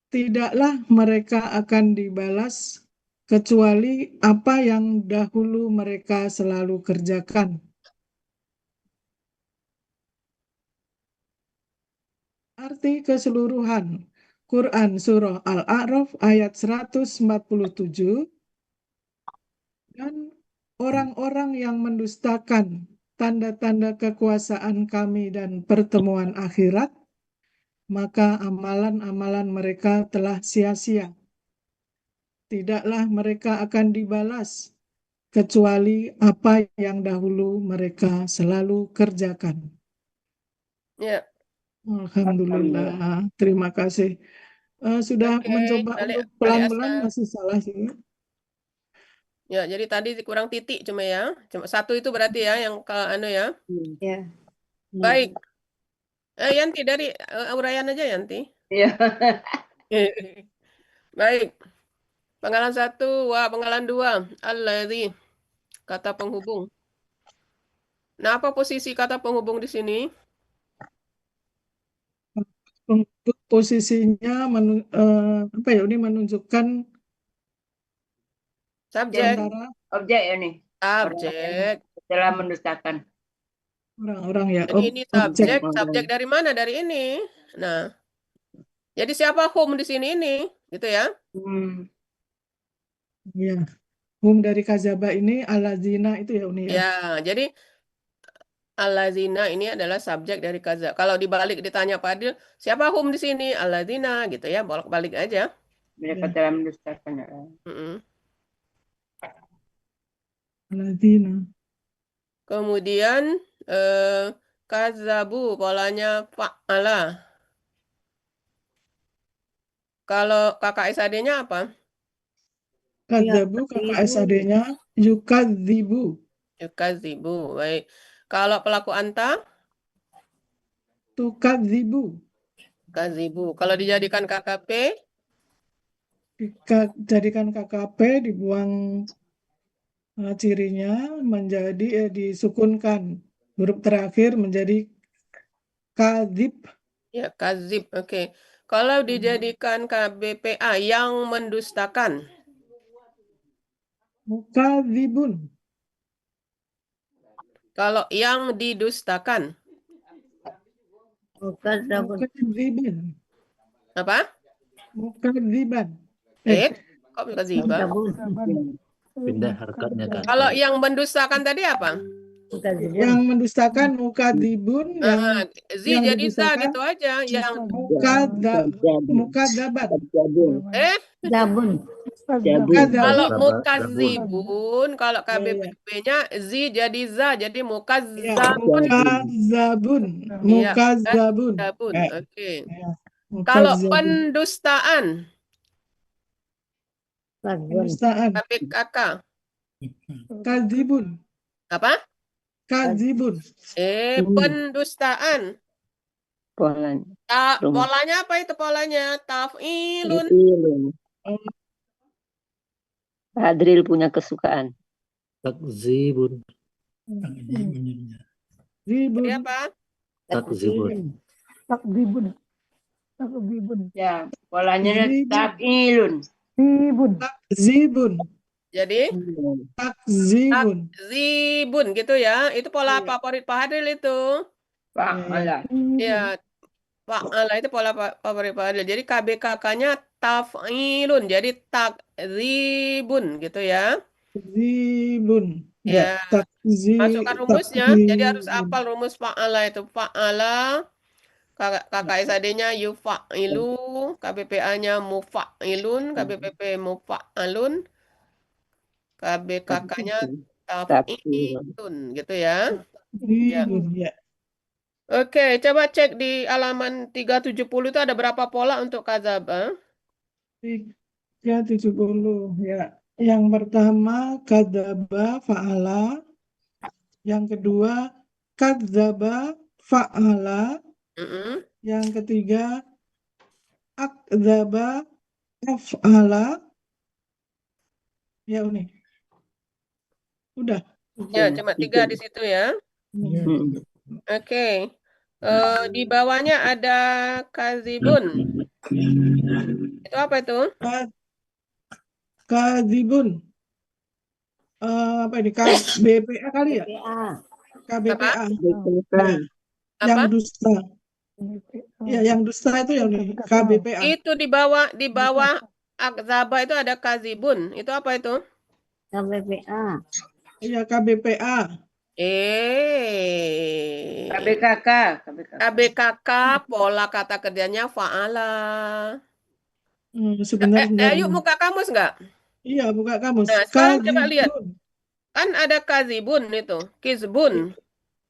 Tidaklah mereka akan dibalas kecuali apa yang dahulu mereka selalu kerjakan. Arti keseluruhan Quran Surah Al-A'raf ayat 147. Dan orang-orang yang mendustakan tanda-tanda kekuasaan kami dan pertemuan akhirat, maka amalan-amalan mereka telah sia-sia. Tidaklah mereka akan dibalas kecuali apa yang dahulu mereka selalu kerjakan. Ya. Alhamdulillah, terima kasih. Sudah Oke, mencoba balik untuk balik pelan-pelan asal. masih salah sih. Ya, jadi tadi kurang titik cuma ya. Cuma satu itu berarti ya yang ke anu ya. Ya. Baik. Yanti dari uraian aja Yanti. Iya. Baik. Penggalan 1, penggalan 2. Alladzi, kata penghubung. Nah, apa posisi kata penghubung di sini? Posisinya apa ya, ini menunjukkan Subjek. antara Objek ya nih. Subjek. Setelah mendustakan. orang-orang ya. Jadi ini Objek. subjek dari mana? Dari ini. Nah, jadi siapa home di sini ini? Gitu ya. Ya. Hum dari kazaba ini alazina itu ya Uni ya. Ya, jadi alazina ini adalah subjek dari kaza. Kalau dibalik ditanya Fadil, siapa hum di sini? Alazina gitu ya, bolak-balik aja. Mereka telah mendustakan. Alazina. Kemudian kazabu polanya fa'ala. Kalau KKSAD-nya apa? Kadzabu KKSAD-nya yukadzibu. Yukadzibu. Baik. Kalau pelaku anta? Tukadzibu. Kazibu. Kalau dijadikan KKP? Jadikan KKP dibuang cirinya menjadi disukunkan. Huruf terakhir menjadi kadzib. Ya, kazib. Oke. Kalau dijadikan KBPA yang mendustakan? Mukadzibun. Kalau yang didustakan? Mukadziban. Apa? Mukadziban. Kok mukadziban? Pindah harkatnya kan. Kalau yang mendustakan tadi apa? Yang mendustakan mukadzibun, yang jadi za gitu aja. Yang mukadzaban. Kalau mukadzibun, kalau KBP-nya zi jadi za, jadi mukazzabun. Mukazzabun. Oke. Kalau pendustaan. KPKK. Kadzibun. Apa? Kadzibun. Pendustaan. Polanya apa itu polanya? Taf'ilun. Adril punya kesukaan. Takzibun. Jadi apa? Takzibun. Ya, polanya takilun. Takzibun. Jadi takzibun gitu ya. Itu pola favorit Pak Hadril itu. Fa'ala. Ya, fa'ala itu pola favorit Pak Hadril. Jadi KBKK-nya taf'ilun. Jadi takzibun gitu ya. Takzibun. Ya. Masukkan rumusnya. Jadi harus hafal rumus fa'ala itu. Fa'ala KKSAD-nya yufa'ilu, KBPA-nya mufa'ilun, KBPP mufa'alun, KBKK-nya taf'ilun, gitu ya. Ya. Ya. Oke, coba cek di halaman 370 itu ada berapa pola untuk kadzaba? 370 ya. Yang pertama kadzaba fa'ala, yang kedua kadzaba fa'ala, yang ketiga akdzaba af'ala. Ya Uni. Udah. Ya, cuma 3 di situ ya. Oke. Di bawahnya ada kazibun. Itu apa itu? Kadzibun. Apa ini? KBPA kali ya? KBPA. Ya. Yang Apa? dusta. Ya, yang dusta itu yang ini KBPA. Itu di bawah akzaba itu ada kazibun. Itu apa itu? KBPA. Iya, KBPA. KBKK. KBKK pola kata kerjanya fa'ala. Sebentar. Yuk buka kamus nggak? Iya, buka kamus. Nah, sekarang coba lihat. Kan ada kazibun itu, kizbun.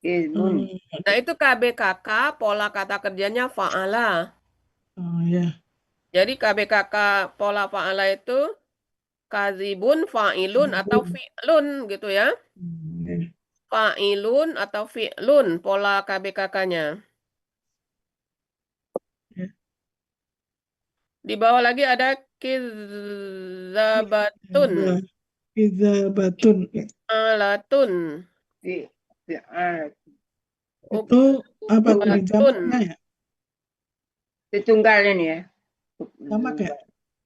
Nah, itu KBKK pola kata kerjanya fa'ala. Oh ya. Jadi KBKK pola fa'ala itu kazibun, fa'ilun atau fi'lun gitu ya. Fa'ilun atau fi'lun pola KBKK-nya. Di bawah lagi ada kizabatun. Kizabatun. Alatun. Itu apa jamaknya ya? Itu tunggalnya nih ya. Jamak ya?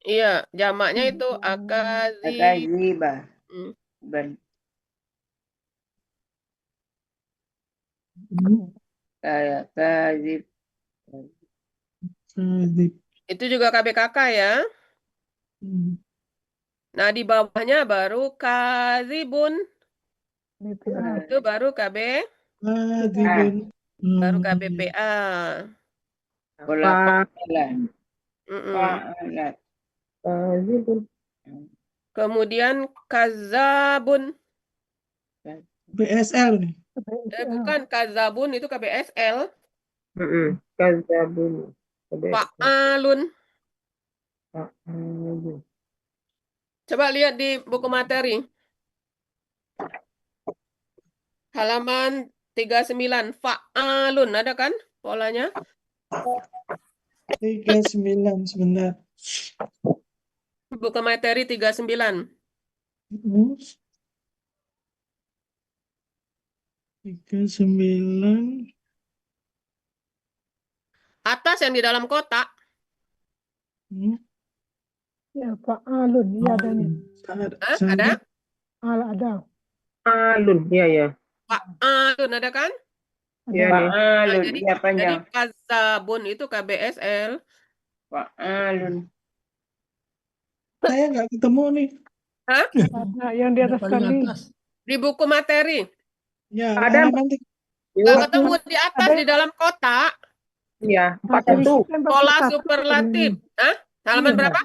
Iya, jamaknya itu akaziba. Kazib. Itu juga KBKK ya. Nah, di bawahnya baru kazibun. Itu baru Kazibun. Baru KBPA. Kemudian kazabun. BSL nih. Bukan kazabun, itu KBSL. Kazabun. Fa'alun. Coba lihat di buku materi. Halaman 39. Fa'alun. Ada kan polanya? 39 sebentar. Buku materi 39. 39. Atas yang di dalam kotak. Ya, Pak Alun. Ya, ada nih. Ada? Ada. Alun, ya. Pak Alun ada kan? Iya nih. Alun, Jadi ya panjang. kazabun itu KBSL. Pak Alun. Saya nggak ketemu nih. Hah? Ada yang di atas kali. Di buku materi. Ya, ada. Nggak ketemu di atas di dalam kotak. Iya, 41. Pola superlatif. Hah? Halaman berapa?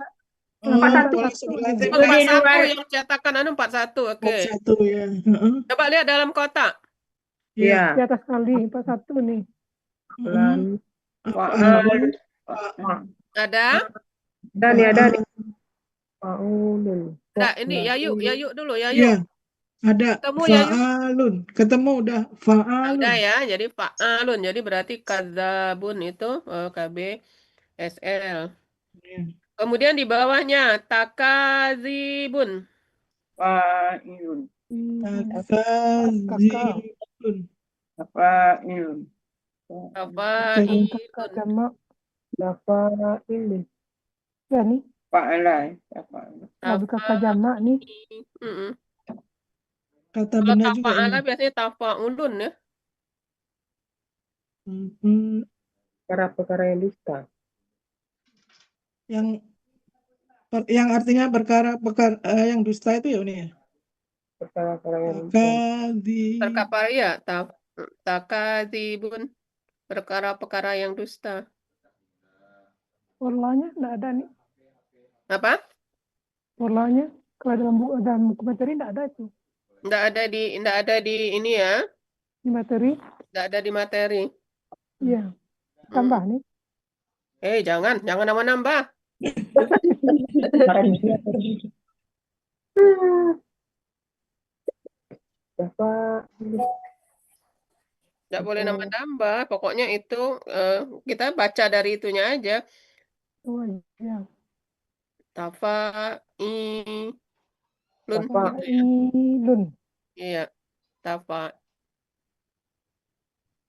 41. 41 yang cetakan 41. Oke. 41 ya. Coba lihat dalam kotak. Iya. Di atas kali 41 nih. Ada? Ada nih. Nah, ini Yayu dulu, Yayu. Iya. Ada Ketemu Yayu. fa'alun. Ketemu udah fa'alun. Ada ya, jadi fa'alun. Jadi berarti kadzabun itu KBSL. Kemudian di bawahnya takazibun. Fa'ilun. Takazibun. Fa'ilun. Fa'ilun. Ya nih. Fa'ala. KBKK jamak nih. Kata Kalau benar juga tafa'ala ini. biasanya tafa'ulun ya. Perkara-perkara yang dusta. Yang artinya perkara yang dusta itu ya ini ya. Perkara-perkara yang dusta. Perkara ya takazibun. Perkara-perkara yang dusta. Polanya nggak ada nih. Apa? Polanya kalau dalam buku materi nggak ada tuh. Nggak ada di ini ya. Di materi, Nggak ada di materi. iya. Tambah nih. Jangan nambah-nambah. Nggak boleh nambah-nambah. Pokoknya itu kita baca dari itunya aja. Oh iya. Tafa'ilun. Tafa'ilun. Iya. Tafa.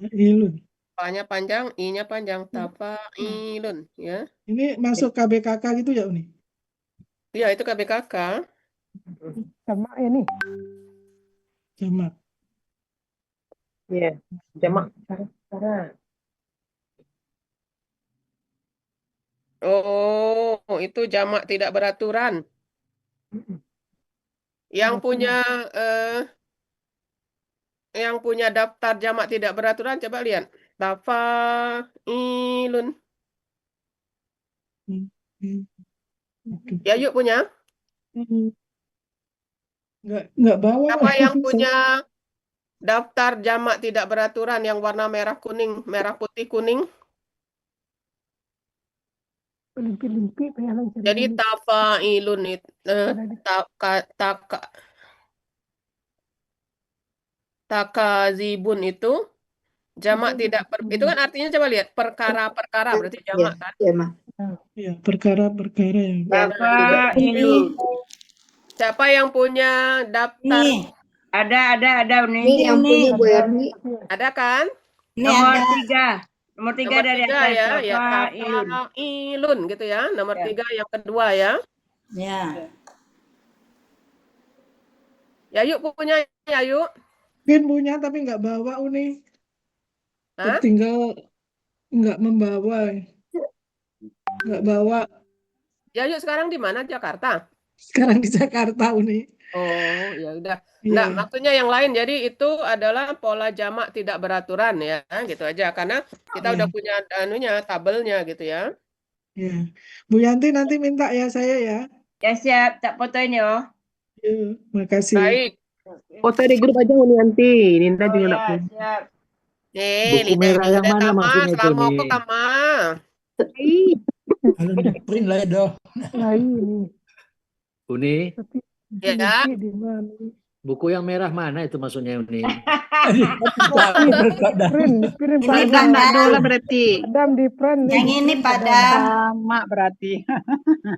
Ilun. Pa-nya panjang, I-nya panjang. Tafa'ilun. Ya. Ini masuk KBKK gitu ya, Uni? Iya, itu KBKK. Jamak ya nih. Jamak. Iya, jamak. Cara. Oh, itu jamak tidak beraturan. Yang punya daftar jamak tidak beraturan, coba lihat. Tafa'ilun. Ya, yuk punya. Nggak bawa. Siapa yang punya daftar jamak tidak beraturan yang warna merah kuning, merah putih kuning? Limpi-limpi pengen lancar. Jadi tafa'ilun itu takazibun itu jamak tidak itu kan artinya coba lihat perkara-perkara berarti jamak kan? Iya, perkara-perkara yang Tafa'ilun. Siapa yang punya daftar? Nih, Ada Uni. Ini yang punya Bu Erni. Ada kan? ini Nomor ada. 3. Nomor 3 Nomor dari 3 atas. ya, ya Tafa'ilun. tafa'ilun gitu ya. Nomor Ya. 3 yang kedua ya. Ya. Ya yuk punya ya yuk. mungkin punya tapi nggak bawa, Uni. Hah? Tinggal nggak membawa. Nggak bawa. Ya yuk sekarang di mana? Jakarta. Sekarang di Jakarta, Uni. Oh, ya udah. Iya. Nah, maksudnya yang lain. Jadi itu adalah pola jamak tidak beraturan ya, gitu aja. Karena kita udah punya anunya, tabelnya gitu ya. Ya. Bu Yanti nanti minta ya saya ya. Ya siap, tak fotoin ya. Yuk, makasih. Baik. Foto di grup aja Uni nanti. Ninda juga nak Ya, punya. siap. Buku merah yang mana maksudnya itu selama nih? kok Tama. Kalau di print lah ya dah. Nah ini. Uni, Ya. Limpi di mana? buku yang merah mana itu maksudnya Uni? Print Ini Bang Dola berarti. Padam di print. Yang ini Padam. Sama berarti.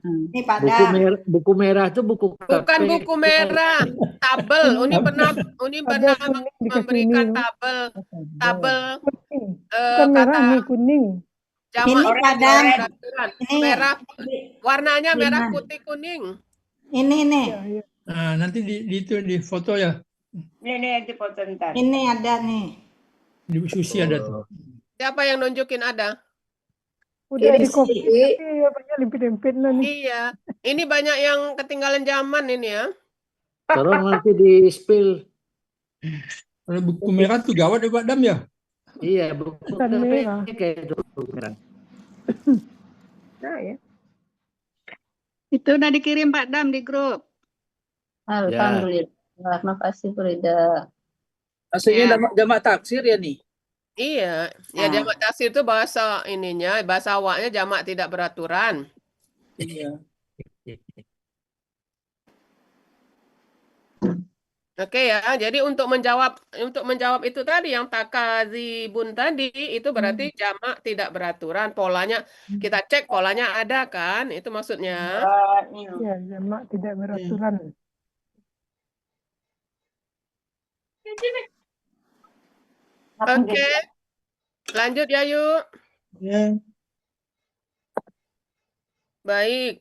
Ini Padam. Buku merah itu buku Bukan KP. buku merah, tabel. Uni pernah memberikan tabel Bukan merah nih, kuning. jamak Ini Padam. beraturan. Ini Merah, warnanya merah Gimana? putih kuning. Ini nih. Nah, nanti di foto ya. Ini di foto ntar. Ini ada nih. Di Susi ada tuh. Siapa yang nunjukin ada? Udah Ini di copy sih. tapi ya banyak limpit-limpit lah nih. Iya, ini banyak yang ketinggalan zaman ini ya. Tolong nanti di spill. Kalau buku merah tuh gawat ya Pak Dam ya. Iya, buku Bukan merah. kayak itu buku merah. Nah, ya. Itu udah dikirim Pak Dam di grup. Alhamdulillah. Makasih Frida. Maksudnya jamak taksir ya nih? Iya, ya jamak taksir itu bahasa ininya, bahasa awaknya jamak tidak beraturan. Iya. Oke ya, jadi untuk menjawab itu tadi yang takazibun tadi itu berarti jamak tidak beraturan. Polanya kita cek polanya ada kan? Itu maksudnya. Ya, jamak tidak beraturan. Oke. Lanjut ya yuk. Ya. Baik.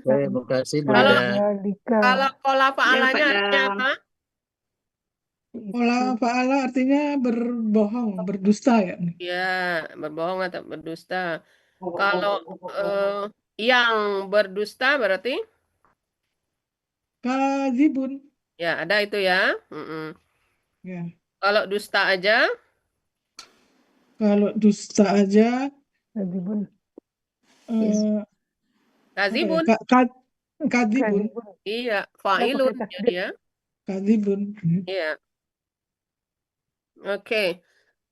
Terima kasih Bu Kalau Ida. kalau pola fa'alanya Pak artinya Dam. apa? Pola fa'ala artinya berbohong, berdusta ya. Ya, berbohong atau berdusta. Kalau yang berdusta berarti? Kadzibun. Ya, ada itu ya. Mm-mm. Ya. Kalau dusta aja? Kalau dusta aja Kadibun. apa ya? Kazibun. Kadibun. Iya, Ya, fa'ilun pakai jadi ya. Kadibun. Iya. Oke.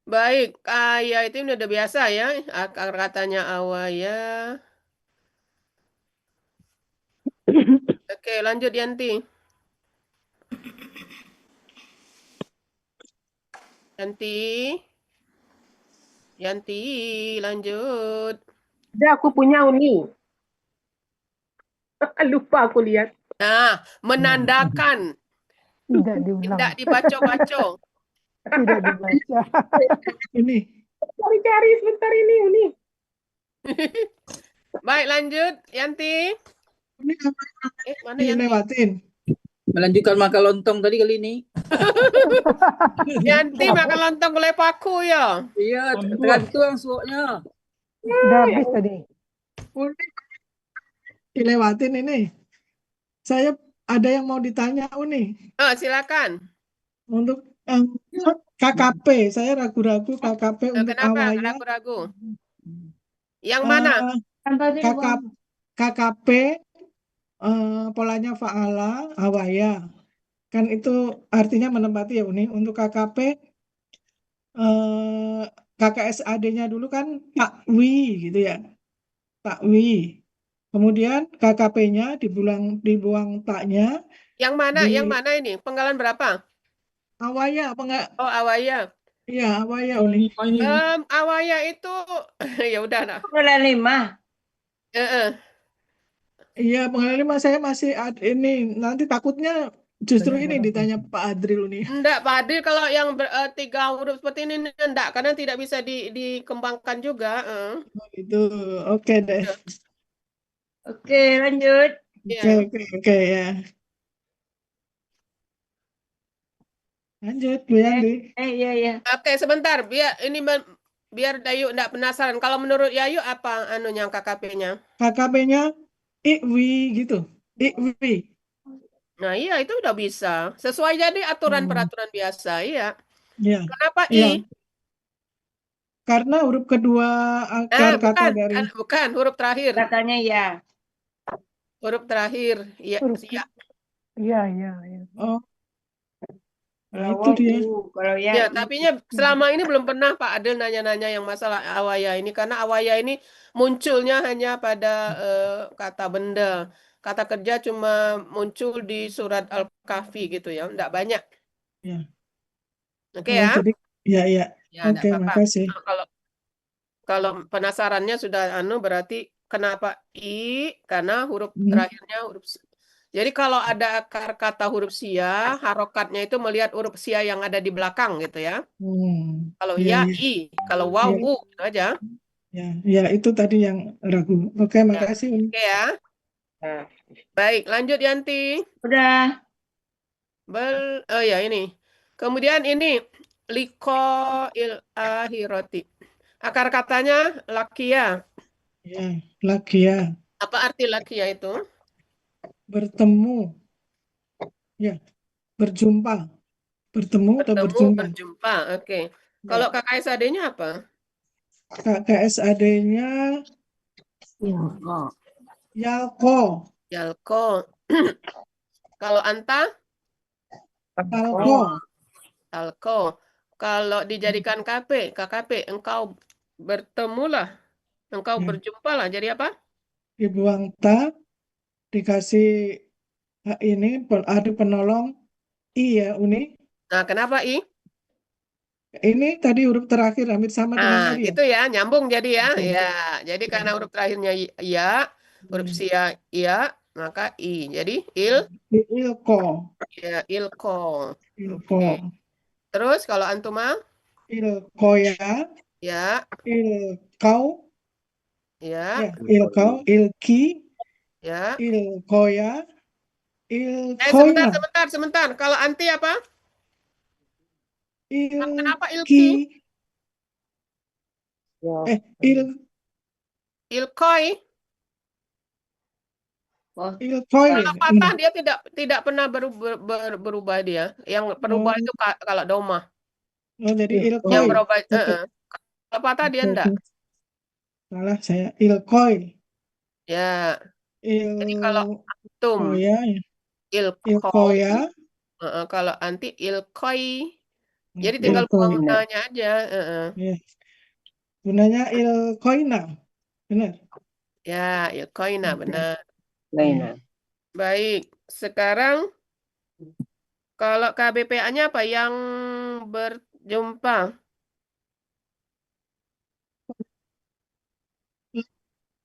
Baik, ya itu udah biasa ya. Akar katanya awaya. Oke, lanjut Yanti. Yanti, lanjut. Udah aku punya Uni. Lupa aku lihat. Nah, menandakan. Tidak diulang. Tidak dibaca-baca. Tidak dibaca. Ini. Cari-cari sebentar ini Uni. Baik, lanjut Yanti. Ini apa Mana Yanti? dilewatin? Melanjutkan makan lontong tadi kali ini. Yanti makan lontong gulai paku ya. Iya, tergantung suoknya. Udah habis tadi. Uni dilewatin ini. Saya ada yang mau ditanya Uni. Oh, silakan. Untuk KKP, saya ragu-ragu KKP untuk Kenapa awaya. ragu-ragu? Yang mana? KKP polanya fa'ala, awaya. Kan itu artinya menempati ya Uni. Untuk KKP KKSAD-nya dulu kan takwi gitu ya. Takwi. Kemudian KKP-nya dibuang taknya. Yang mana? Yang mana ini? Penggalan berapa? Awaya, Oh, awaya. Iya, awaya Uni. Awaya itu ya udah nah. Penggalan 5. Iya, penggalan 5 saya masih ini nanti takutnya justru ini ditanya Pak Adril nih. Enggak, Pak Adil, kalau yang 3 huruf seperti ini enggak, karena tidak bisa dikembangkan juga. Gitu. Oke deh. Oke, lanjut. Oke ya. Lanjut, Bu Yanti. Iya. Oke, sebentar. Biar Dayu enggak penasaran. Kalau menurut Yayu apa anunya KKP-nya? KKP-nya IWI gitu. IWI. Nah, iya itu udah bisa. Sesuai jadi aturan-peraturan biasa, iya. Iya. Kenapa Iya. I? Karena huruf kedua akar kata dari bukan huruf terakhir. Katanya ya. Huruf terakhir, iya. Iya. Oh. Nah, Kalau itu dia. kalau Ya, tapi selama ini belum pernah Pak Adil nanya-nanya yang masalah awaya ini, karena awaya ini munculnya hanya pada kata benda. Kata kerja cuma muncul di surat Al-Kahfi gitu ya, enggak banyak. Ya. Oke ya? Jadi ya. Ya, Oke, enggak apa-apa. makasih. Kalau penasarannya sudah berarti kenapa I? Karena huruf terakhirnya huruf S. Jadi kalau ada akar kata huruf sia, harokatnya itu melihat huruf sia yang ada di belakang gitu ya. Kalau Iya, ya I, kalau waw Iya. u gitu aja. Ya, itu tadi yang ragu. Oke, makasih. Oke ya. Baik, lanjut Yanti. Udah. Oh ya ini. Kemudian ini liko il ahiroti. Akar katanya lakia. Ya, lakia. Apa arti lakia itu? Bertemu. Ya, berjumpa. Bertemu atau berjumpa. Berjumpa. Oke. Kalau KKSAD-nya apa? KKSAD-nya Yalko. Kalau Anta? Talko. Kalau dijadikan KKP, engkau bertemulah. Engkau berjumpalah. Jadi apa? Dibuang ta, dikasih ini ada penolong I ya, Uni. Nah, kenapa I? Ini tadi huruf terakhir hampir sama dengan tadi ya. Gitu ya, nyambung jadi ya. Ya, jadi karena huruf terakhirnya ya, huruf sia ya, maka I. Jadi Ilko. Ya, ilko. Ilko. Terus kalau antuma? Ilkoya. Ya. Ilkau. Ya. Ilkau, ilki. Ya. Ilkoya. Ilkoya. Sebentar. Kalau anti apa? Kenapa Ilki. Ilkoi. Ilkoi. Kalau patah dia tidak pernah berubah dia. Yang berubah itu kalau domah. Oh, jadi ilkoi. Yang berubah. Kalau Kalau patah dia Oke, enggak. oke. Salah saya. Ilkoi. Ya. Jadi kalau Il antum Koya ya. ilkoi, Ilkoya. kalau anti ilkoi. Jadi tinggal Ilkoi. buang na-nya aja. Ya. Gunanya ilkoina. Benar. Ya, ilkoina benar. Lainnya. Baik, sekarang kalau KBPA-nya apa? Yang berjumpa.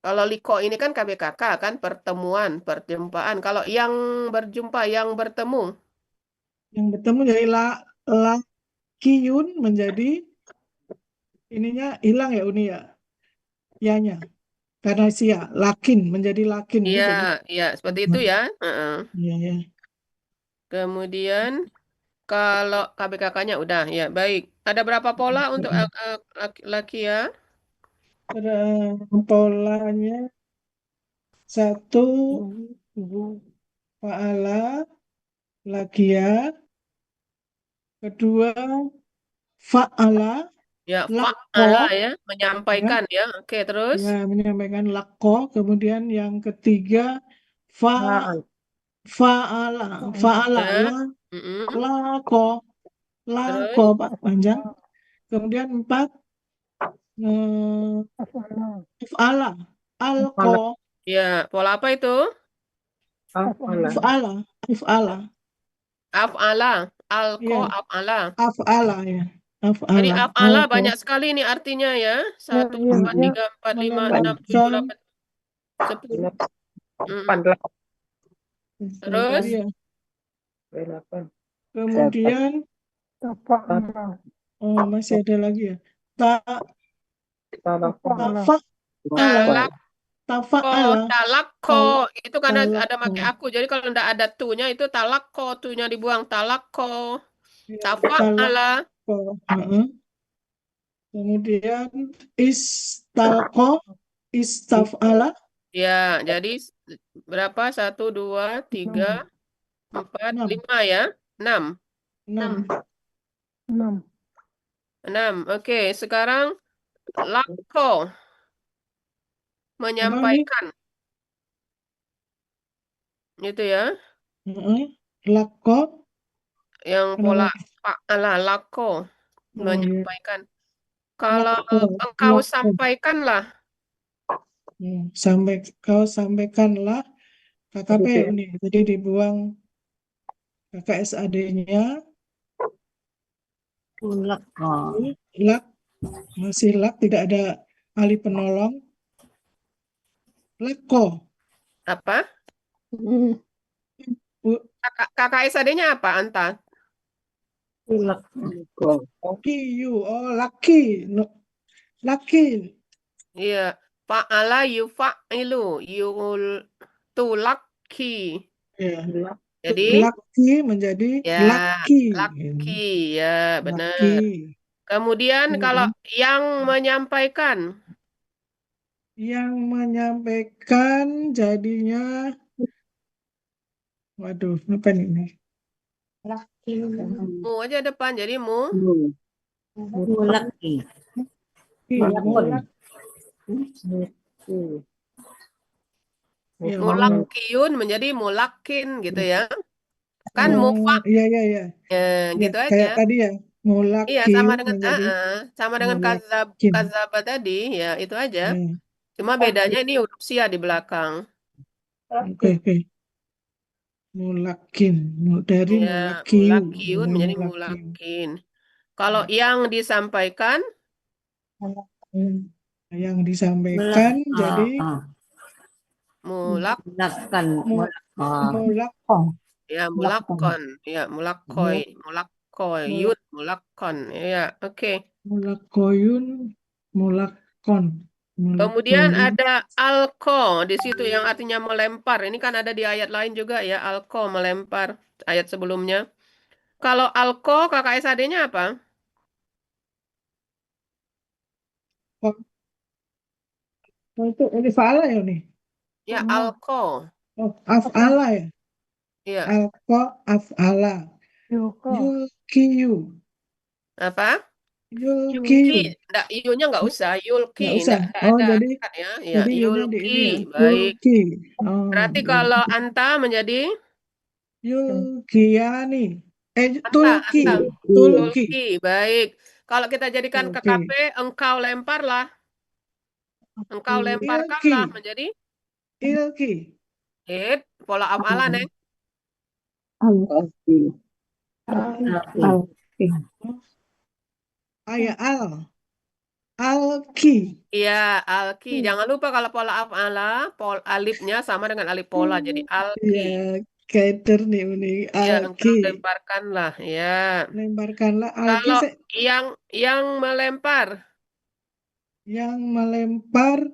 Kalau liko ini kan KBKK kan pertemuan, perjumpaan. Kalau yang berjumpa, yang bertemu. Yang bertemu jadi lakiyun menjadi ininya hilang ya Uni ya. Yanya. Karena sia, lakin menjadi lakin Iya, gitu. iya, seperti itu ya. Iya, ya. Kemudian kalau KBKK-nya udah, ya baik. Ada berapa pola untuk laki ya? Ada polanya satu fa'ala lakia, kedua fa'ala Ya, lako, fa'ala ya, menyampaikan ya. Oke, terus? ya menyampaikan lako, kemudian yang ketiga fa'ala Ya. lako Terus? Pak panjang, kemudian 4 if'ala alko Ya, pola apa itu? if'ala Af'ala. Alko, ya af'ala. af'ala ya Jadi af'ala af'ala alko banyak sekali nih artinya ya. 1, Iya, 2, iya. 3, 4, 5, 6, 7, menyampaikan 8, 10. Terus? iya. Kemudian oh masih ada lagi ya tafa'ala Talak, talakko. Itu karena ada talakko pakai aku. Jadi kalau ndak ada tunya itu talakko. Tunya dibuang. Talakko. Tafa'ala. talakko. Kemudian istaf'ala Ya, jadi berapa? 1, 2, 3, 4, 5 ya. 6. 6. Oke, sekarang lakko. Menyampaikan. Gitu ya. lakko Yang pola fa'ala lakko. Menyampaikan. Kalau engkau sampaikanlah. Kau sampaikanlah KKP ini. Jadi dibuang KKSAD-nya. Lak. Masih lak, tidak ada alif penolong. Lako. Apa? KKSAD-nya apa, Anta? Kiyu. Oh, laki. No. Laki. Iya. Fa'ala yufa'ilu. Tulaki. Ya. Jadi? Laki menjadi ya, laki. Laki. Ya, benar. Laki. Kemudian kalau yang menyampaikan. Yang menyampaikan jadinya. Waduh, apa ini? Mu aja depan, jadi mu. Laki. Mulakiyun menjadi mulakin gitu ya. Kan mufa. Iya, iya, iya. Gitu aja. Kayak tadi ya. Mulak Iya, sama dengan sama dengan kazaba tadi, ya itu aja. Cuma bedanya ini huruf sia di belakang. Oke. Mulakin. Dari Ya, mulakiyun menjadi mulakin. Kalau yang disampaikan? Yang disampaikan jadi mulakkan. Ya, mulakon. Ya, mulakoi. Mulakoyun. Mulakon. Ya, oke. Mulakoyun. Mulakon. Kemudian ada alko di situ yang artinya melempar. Ini kan ada di ayat lain juga ya, alko melempar ayat sebelumnya. Kalau alko KKSAD-nya apa? Oh, itu fa'ala ya nih? Ya, alko. Oh, af'ala ya? Iya. Alko af'ala. Yukiyu. Apa? Yulki. Enggak, iunya nggak usah. Yulki, Nggak usah. enggak Oh, ada jadi kan ya. Ya, jadi yunya di ini ya. Baik. Yulki. Oh, Berarti iya. kalau anta menjadi Yulkiani. anta, Tulki. anta. Tulki. Baik. Kalau kita jadikan Tulki. KKP, engkau lemparlah. Engkau lemparkanlah Ilki. menjadi Ilki. pola af'ala, Neng. Ayah Alki. Iya, alki. Jangan lupa kalau pola af'ala, alifnya sama dengan alif pola. Jadi alki. Iya, kaiter nih ini. Ya, Alki. engkau lemparkanlah. Ya. Lemparkanlah alki. Kalau yang melempar. Yang melempar.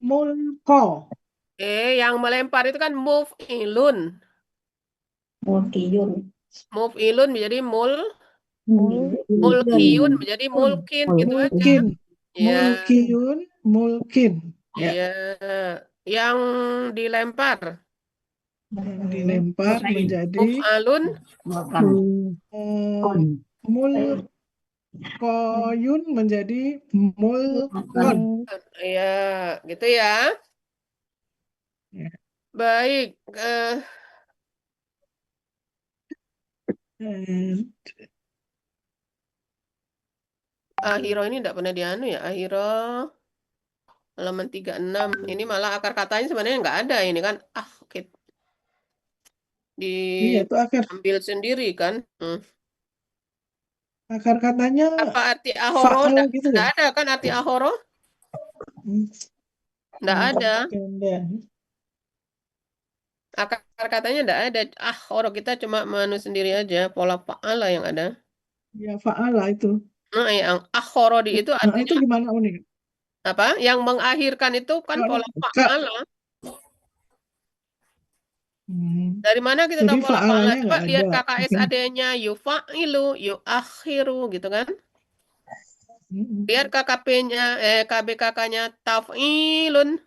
Mulko. Yang melempar itu kan move ilun. Move ilun menjadi mulkiyun menjadi mulkin gitu aja. Mulkin. Ya. Mulkin. Iya. Yang dilempar. Yang dilempar menjadi muf'alun. Mulkoyun menjadi mulkon. Iya, gitu ya. Baik. Akhiro ini tidak pernah dianu ya. Akhiro halaman 36. Ini malah akar katanya sebenarnya nggak ada ini kan. Oke. Iya, itu Diambil sendiri kan. Akar katanya apa arti ahoro? gitu Nggak ya? ada kan arti ahoro? Nggak ada. Akar katanya nggak ada. Ahoro kita cuma menu sendiri aja. Pola fa'ala yang ada. Ya, fa'ala itu. Nah, yang ahoro di itu artinya itu gimana unik? apa? Yang mengakhirkan itu kan pola fa'ala. Dari mana kita tahu pola fa'ala? Coba lihat KKSAD-nya yufa'ilu, yuakhiru gitu kan. Lihat KKP-nya, KBKK-nya taf'ilun,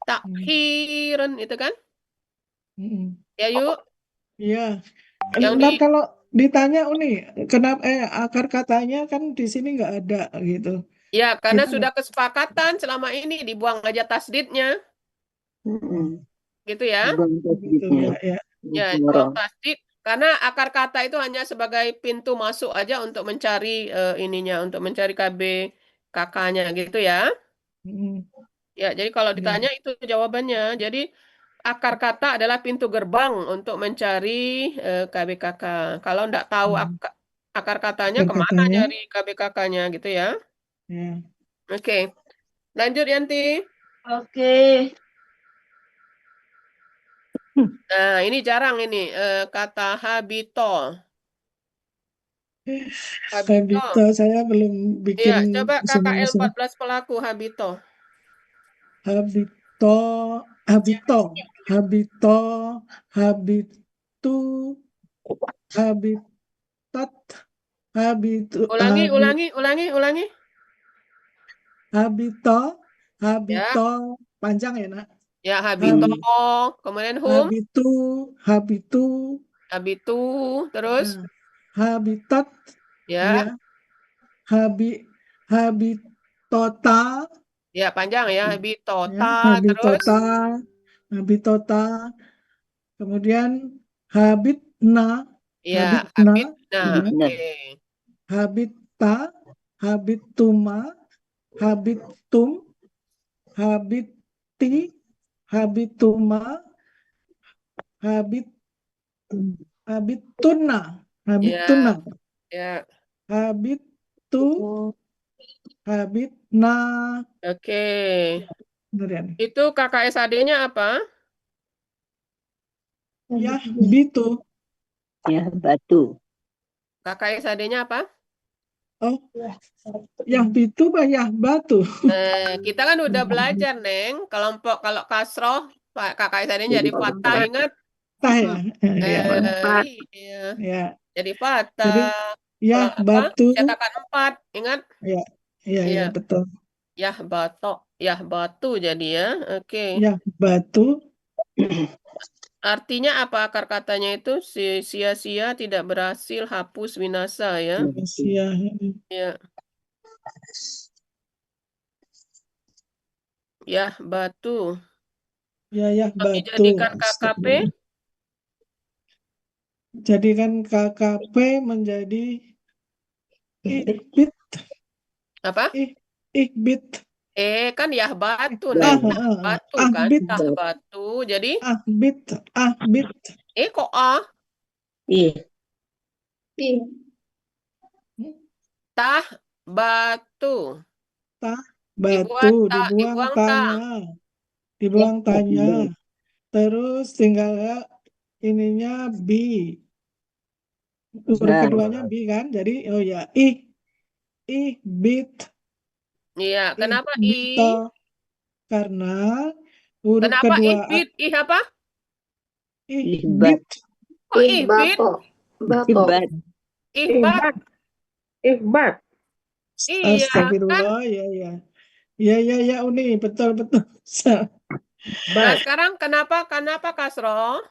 takhirun itu kan. Ya yuk. Iya. Ntar kalau ditanya Uni, kenapa akar katanya kan di sini nggak ada gitu. Ya, karena sudah kesepakatan selama ini dibuang aja tasdidnya. Gitu ya. Ya, dibuang tasdid. Karena akar kata itu hanya sebagai pintu masuk aja untuk mencari ininya, untuk mencari KB kakaknya gitu ya. Ya, jadi kalau ditanya itu jawabannya. Jadi akar kata adalah pintu gerbang untuk mencari KBKK. Kalau enggak tahu akar katanya, kemana nyari KBKK-nya gitu ya. Oke. Lanjut Yanti. Oke. Nah, ini jarang ini kata habito. Habito saya belum bikin. Iya, coba KKL 14 pelaku habito. Habitu, habitat, habitu. Ulangi. Habito, panjang ya nak? Ya, habito, kemudian hum. Habitu, terus? Habitat. Ya. Habitota. Ya, panjang ya, habitota, terus? Habitota. Kemudian habitna. Ya, habitna. Oke. Habita, habituma, habitum, habiti, habituma, habituna, Ya. habitu, habitna. Oke. Itu KKSAD-nya apa? Ya, bitu. Ya, batu. KKSAD-nya apa? Oh, ya bitu bah ya batu. Kita kan udah belajar, Neng. Kalau kasroh, KKSAD-nya jadi fathah, ingat? Ya. Jadi fathah. Ya, batu. Cetakan 4, ingat? Iya, betul. Ya, batok. Ya, batu jadi ya. Oke. Ya, batu. Artinya apa akar katanya itu? Sia-sia, tidak berhasil, hapus, binasa ya. Sia. Ya. Ya, batu. Ya, batu. Dijadikan KKP. Jadikan KKP menjadi ihbit. Apa? Ihbit. Kan ya batu, Ah, Neng. Batu kan? ahbit. Tah batu. Jadi, Ahbit. kok ah? Tah batu. Batu, Dibuang dibuang tak. tanya. Dibuang tanya. Terus tinggal ininya B. Huruf keduanya B kan? Jadi, oh ya, ihbit. Iya, kenapa Ihbito. Karena huruf Kenapa kedua ihbit? Apa? ihbit. Kok ihbit? Ihbat. Ihbat. Ihbat. Iya, Astagfirullah, ya. Ya, Uni, betul. Nah, sekarang kenapa kasroh?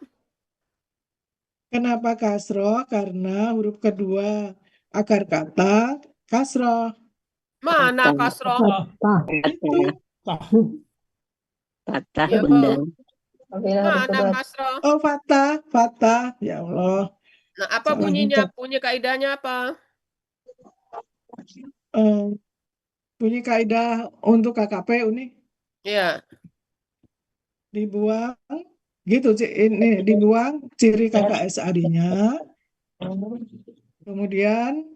Kenapa kasroh? Karena huruf kedua akar kata kasroh. Mana kasroh? Itu. Patah, Ya, bunda. Mana kasroh? Oh, fatah. Ya Allah. Nah, apa Salah bunyinya? ngucap. Bunyi kaidahnya apa? Bunyi kaidah untuk KKP, Uni. Iya. Dibuang, gitu. Ini dibuang ciri KKSAD-nya. Kemudian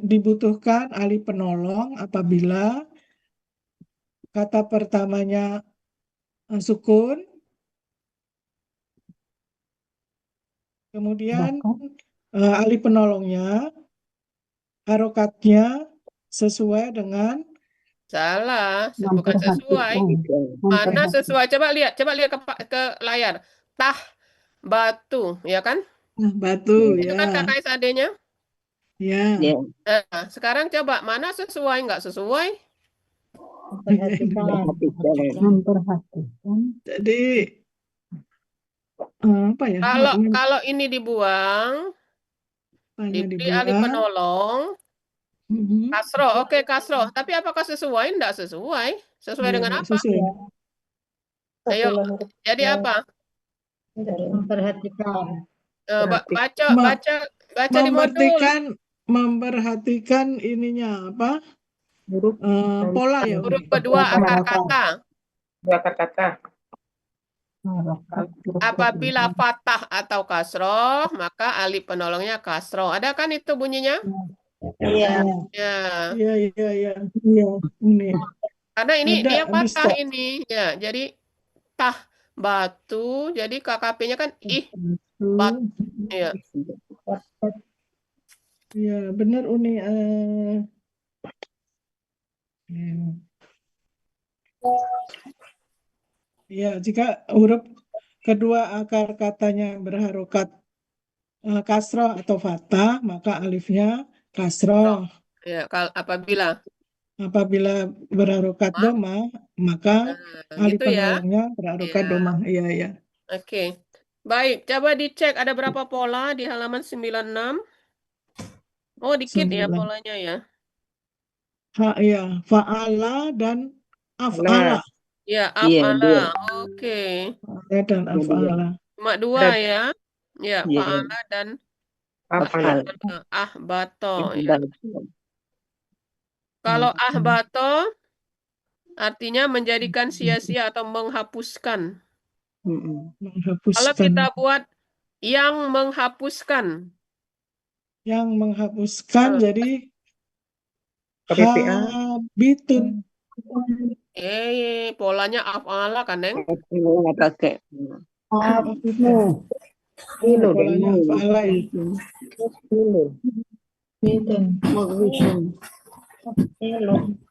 dibutuhkan alif penolong apabila kata pertamanya sukun, kemudian alif penolongnya harokatnya sesuai dengan Salah, bukan sesuai. Mana sesuai? Coba lihat ke layar. Tah batu, ya kan? batu, Itu kan ya. KKSAD-nya. Ya. Nah, sekarang coba mana sesuai nggak sesuai? Memperhatikan. Jadi apa ya? Kalau ini dibuang, diberi alif penolong, kasroh, oke kasroh. Tapi apakah sesuai? Nggak sesuai. Sesuai dengan apa? Ayo, jadi apa? Memperhatikan. Baca di modul. Memperhatikan ininya apa? Pola ya. Huruf kedua akar kata. Akar kata. Apabila fathah atau kasroh, maka alif penolongnya kasroh. Ada kan itu bunyinya? Iya. Iya. Ini. Karena ini Ada, dia fathah bisa. ini. Ya, jadi tah batu, jadi KKP-nya kan bat. Iya. Iya, benar Uni. Ya, jika huruf kedua akar katanya berharokat kasroh atau fathah, maka alifnya kasroh. Ya, apabila berharokat domah, maka alif gitu ya. penolongnya berharokat domah. Iya. Oke. Baik, coba dicek ada berapa pola di halaman 96. Oh, dikit ya 9. polanya ya. Iya, fa'ala dan af'ala. Ya, af'ala. Oke. Fa'ala dan af'ala. Cuma dua ya. Ya, fa'ala dan ahbato. Ya. Kalau ahbato artinya menjadikan sia-sia atau menghapuskan. Kalau kita buat yang menghapuskan. Yang menghapuskan jadi habitun. Polanya af'ala kan, Neng? pakai. Polanya af'ala ya.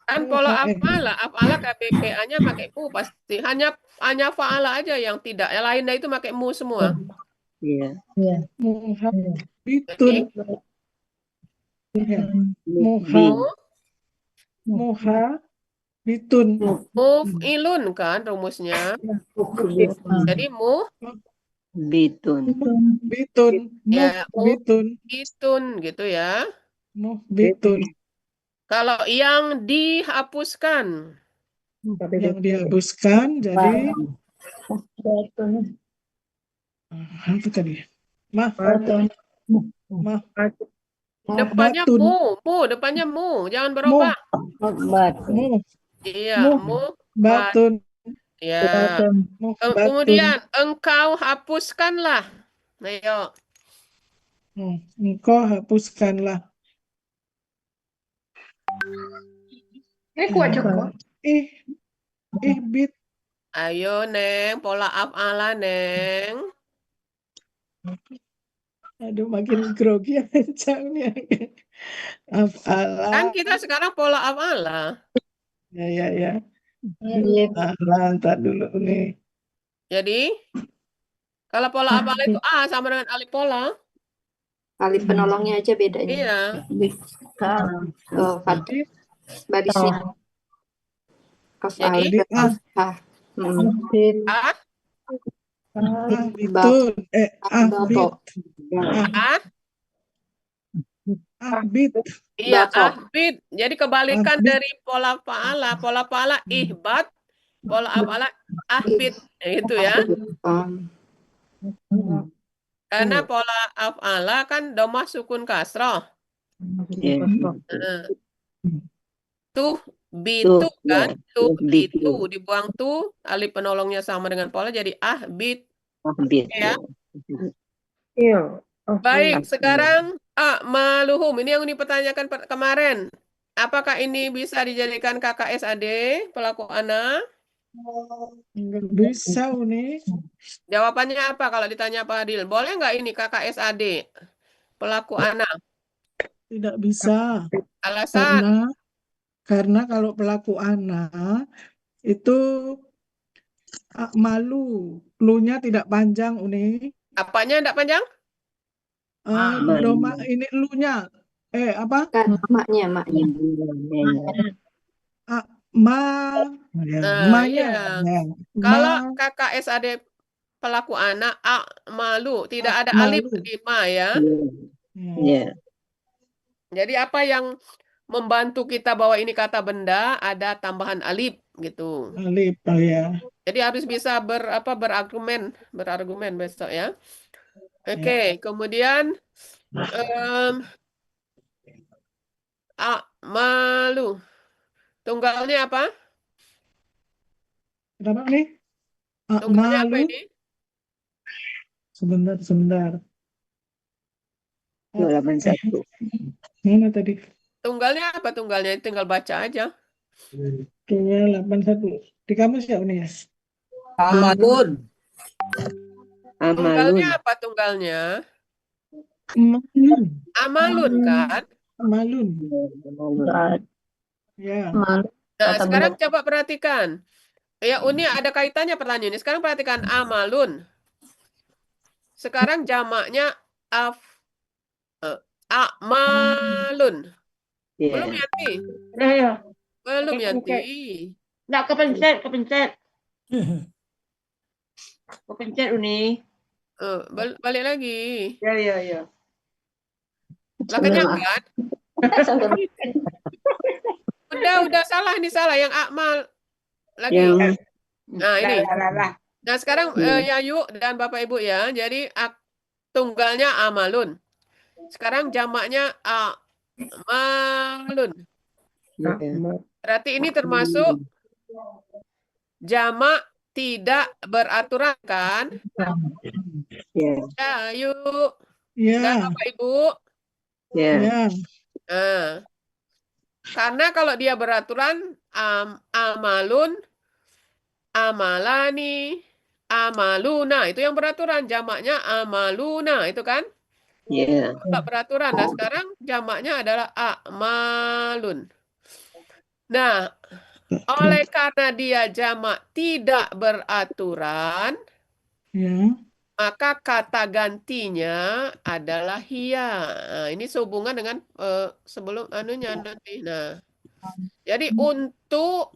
Kan pola af'ala KBPA-nya pakai mu pasti. Hanya fa'ala aja yang tidak. Yang lainnya itu pakai mu semua. Iya. Habitun. Muha Bitun. Muf'ilun kan rumusnya. Jadi Bitun. Bitun. ya Bitun. muhbitun gitu ya. Bitun. Kalau yang dihapuskan, Yang dihapuskan jadi apa tadi? Mah. Mah. depannya Batun. depannya jangan berubah. Mu. Iya, Batun. Ya. Batun. Kemudian engkau hapuskanlah. Ayo. Engkau hapuskanlah. Bit. Ayo, Neng, pola af'ala, Neng. Aduh, makin grogi aja nih. Af'ala. Kan kita sekarang pola af'ala. Ya. Ntar dulu nih. Jadi, kalau pola af'ala itu A sama dengan alif pola. Alif penolongnya aja bedanya. Iya. Barisnya. Jadi, Bitun. Bit. Iya, ahbit. Jadi kebalikan dari pola fa'ala. Pola fa'ala ihbat, pola af'ala ahbit. Itu ya. Karena pola af'ala kan domah sukun kasroh. Tuh bitu kan, tuh bitu dibuang tuh, alif penolongnya sama dengan pola jadi ahbit. Ya. Baik, sekarang a'maluhum. Ini yang dipertanyakan kemarin. Apakah ini bisa dijadikan KKSAD, pelaku anak? Bisa, Uni. Jawabannya apa kalau ditanya Pak Adil? Boleh nggak ini KKSAD, pelaku anak? Tidak bisa. Alasan? Karena kalau pelaku anak itu malu. Lu-nya tidak panjang, Uni. Apanya tidak panjang? Doma ini lu-nya. Apa? Maknya. Iya. Kalau KKSAD pelaku anak malu tidak ada alif di ma ya. Jadi apa yang membantu kita bahwa ini kata benda ada tambahan alif gitu. Alif ya. Jadi harus bisa berargumen besok ya. Oke, kemudian malu. Tunggalnya apa? Kenapa nih? Tunggalnya apa ini? Sebentar. 281. Mana tadi? Tunggalnya apa tunggalnya? Tinggal baca aja. 281. Di kamus ya, Uni ya? Amalun. Tunggalnya apa tunggalnya? Amalun kan? Amalun. Ya. Nah, sekarang coba perhatikan. Ya, Uni ada kaitannya pertanyaan ini. Sekarang perhatikan amalun. Sekarang jamaknya a'malun. Belum Yanti? Belum Yanti. Nggak kepencet. Kepencet Uni. Balik lagi. Ya. Lah kenyang. Udah salah ini salah yang akmal lagi. Nah ini. Nah sekarang Yayu dan Bapak Ibu ya. Jadi tunggalnya amalun. Sekarang jamaknya amalun. Berarti ini termasuk jamak tidak beraturan kan? Ya, yuk. Dan Bapak Ibu. Ya. Karena kalau dia beraturan amalun, amalani, amaluna itu yang beraturan, jamaknya amaluna itu kan? Tidak beraturan. Nah sekarang jamaknya adalah amalun. Nah, oleh karena dia jamak tidak beraturan, maka kata gantinya adalah hiya. Nah, ini sehubungan dengan sebelum anunya nanti. Nah, jadi untuk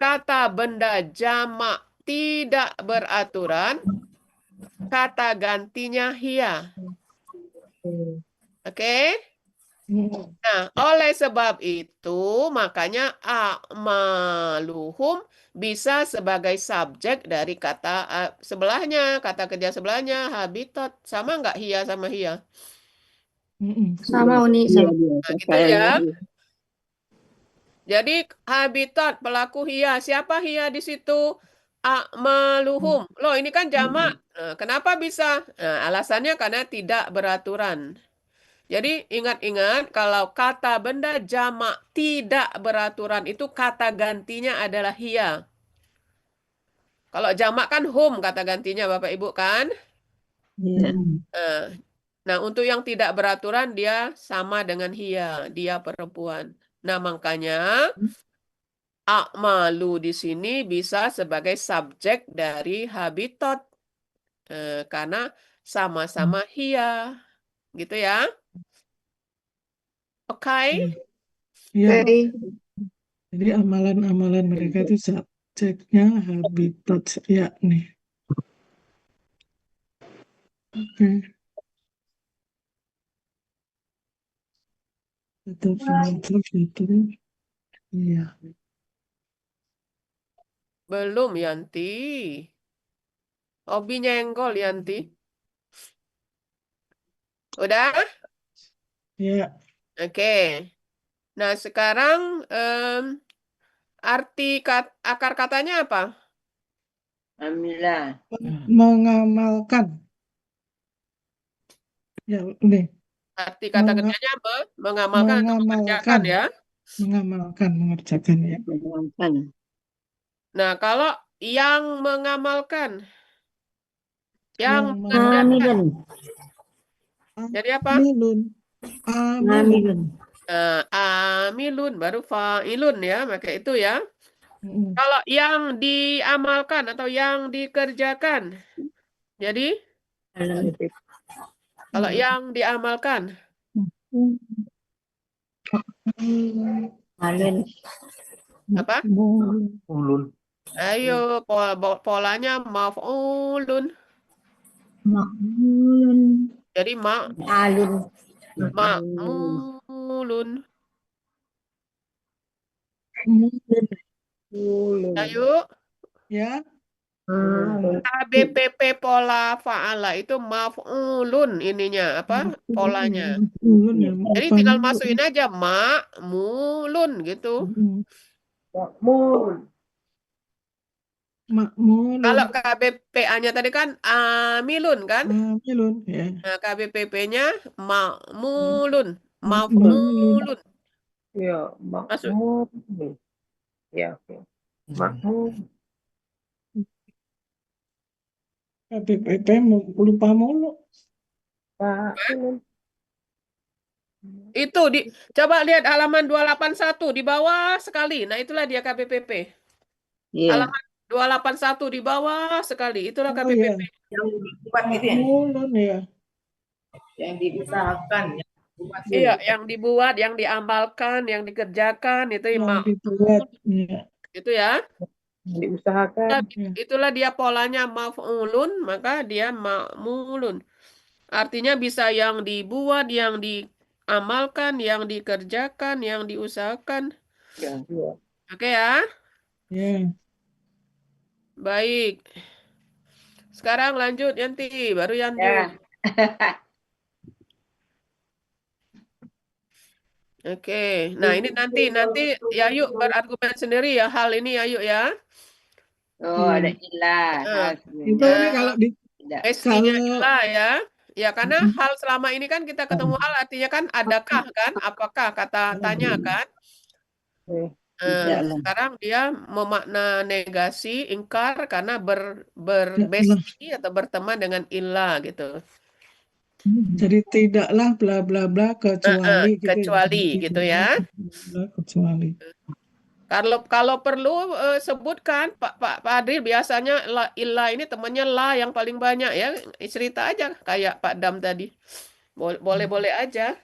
kata benda jamak tidak beraturan, kata gantinya hia. Oke? Nah, oleh sebab itu, makanya a'maluhum bisa sebagai subjek dari kata sebelahnya, kata kerja sebelahnya, habitat. Sama nggak hia sama hia? Sama Uni, Iya, sama. dia. Nah, gitu Kayaknya. ya. Jadi habitat pelaku hia. Siapa hia di situ? A'maluhum. Loh, ini kan jamak. Nah, kenapa bisa? Nah, alasannya karena tidak beraturan. Jadi ingat-ingat kalau kata benda jamak tidak beraturan itu kata gantinya adalah hia. Kalau jamak kan hum kata gantinya Bapak Ibu kan? Iya. Nah, untuk yang tidak beraturan dia sama dengan hia, dia perempuan. Nah, makanya a'malu di sini bisa sebagai subjek dari habitat karena sama-sama hia. Gitu ya. Oke? Ya, Oke. jadi amalan-amalan mereka itu subjeknya habitat ya nih. Oke. Itu fitur. Iya. Belum Yanti. Hobi nyenggol Yanti. Udah? Ya. Oke. Nah, sekarang arti akar katanya apa? Alhamdulillah. Mengamalkan. Ya, ini. Arti kata kerjanya apa? Mengamalkan atau mengerjakan ya? Mengamalkan, mengerjakan ya. Mengamalkan. Nah, kalau yang mengamalkan, yang mengerjakan, Amilun. jadi apa? Amilun. Amilun, baru fa'ilun ya, maka itu ya. Kalau yang diamalkan atau yang dikerjakan, jadi kalau yang diamalkan, Alun. apa? Ulun. Ayo, polanya maf'ulun. Ma'mulun. Jadi Alun. ma'mulun. Ayo. Ya. KBPP pola fa'ala itu maf'ulun ininya apa? Polanya. Jadi tinggal masukin aja ma'mulun gitu. Kalau KBPA-nya tadi kan amilun kan? Amilun ya. Nah, KBPP-nya ma'mulun, maf'ulun. Ya, Masuk. makmum. Ya, oke. Makmum. KBPP lupa mulu. Itu coba lihat halaman 281 di bawah sekali. Nah, itulah dia KBPP. Iya. Halaman 281 di bawah sekali. Itulah Oh, KBPP. ya. Yang dibuat gitu ya? Makmulun ya. Yang diusahakan. Iya, yang dibuat, yang diamalkan, yang dikerjakan itu Yang dibuat. Ya. Itu ya. Diusahakan. Itulah dia polanya maf'ulun, maka dia ma'mulun. Artinya bisa yang dibuat, yang diamalkan, yang dikerjakan, yang diusahakan. Ya. Oke ya. Ya. Baik. Sekarang lanjut Yanti, baru Yanti. Ya. Oke. Nah, ini nanti ya yuk berargumen sendiri ya hal ini ya yuk ya. Oh, ada ilah. Itu nih kalau di Pastinya ilah ya. Ya, karena hal selama ini kan kita ketemu hal artinya kan adakah kan? Apakah kata tanya kan? Sekarang dia memakna negasi, ingkar karena berbesti atau berteman dengan ilah gitu. Jadi tidaklah bla bla bla kecuali gitu. Kecuali gitu ya. Kecuali. Kalau perlu sebutkan Pak Adri biasanya ilah ini temannya la yang paling banyak ya. Cerita aja kayak Pak Dam tadi. Boleh-boleh aja.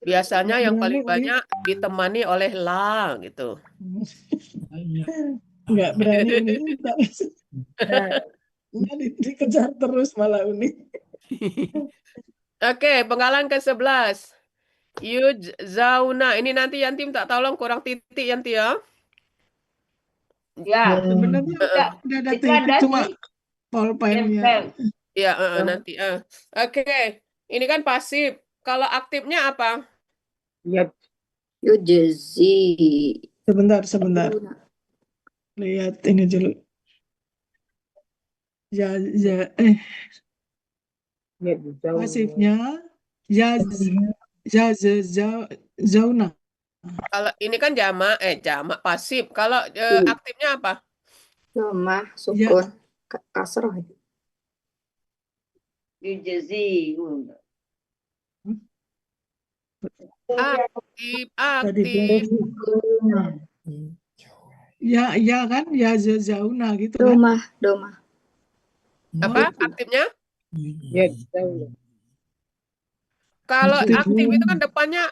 Biasanya yang berani paling Uni. banyak ditemani oleh la gitu. Nggak berani Uni. Dikejar terus malah Uni. Oke, penggalan ke-11. Yujzauna. Ini nanti Yanti minta tolong kurang titik Yanti ya. Ya, Sebenarnya udah udah ada itu titik ada cuma sih. pulpennya. Tempel. Ya, nanti. Oke, ini kan pasif. Kalau aktifnya apa? Yujzi. Sebentar. Lihat ini dulu. Pasifnya zauna. Kalau ini kan jamak pasif. Kalau aktifnya apa? Domah, sukun, kasroh. Yujzi. Aktif. Ya kan? Ya zauna gitu kan? Domah. Apa aktifnya? Kalau aktif itu kan depannya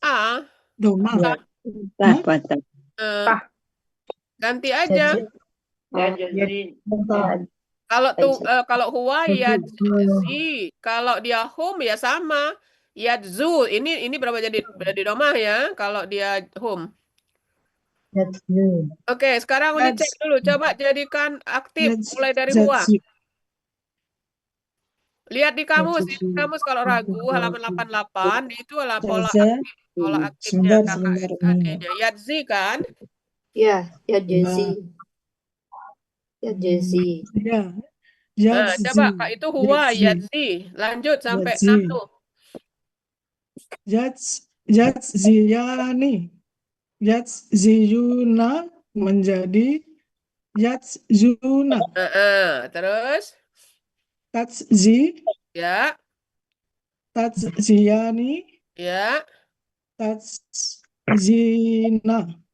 a. Domah. Ganti aja. Kalau huwa yadzi, kalau dia hum ya sama. Yadzu, ini berapa jadi domah ya kalau dia hum. Oke, sekarang Uni cek dulu. Coba jadikan aktif mulai dari huwa. Lihat di kamus, kalau ragu halaman 88 itu adalah pola aktifnya KKSAD-nya. Yadzi kan? Ya, Yadzi. Yadzi. Nah, coba Kak itu huwa yadzi. Lanjut sampai 6 tuh. Yadziyani. Yadziyuna menjadi yadzuna. Terus? Tadzzi. Ya. Tadziyani. Ya. Tadzina.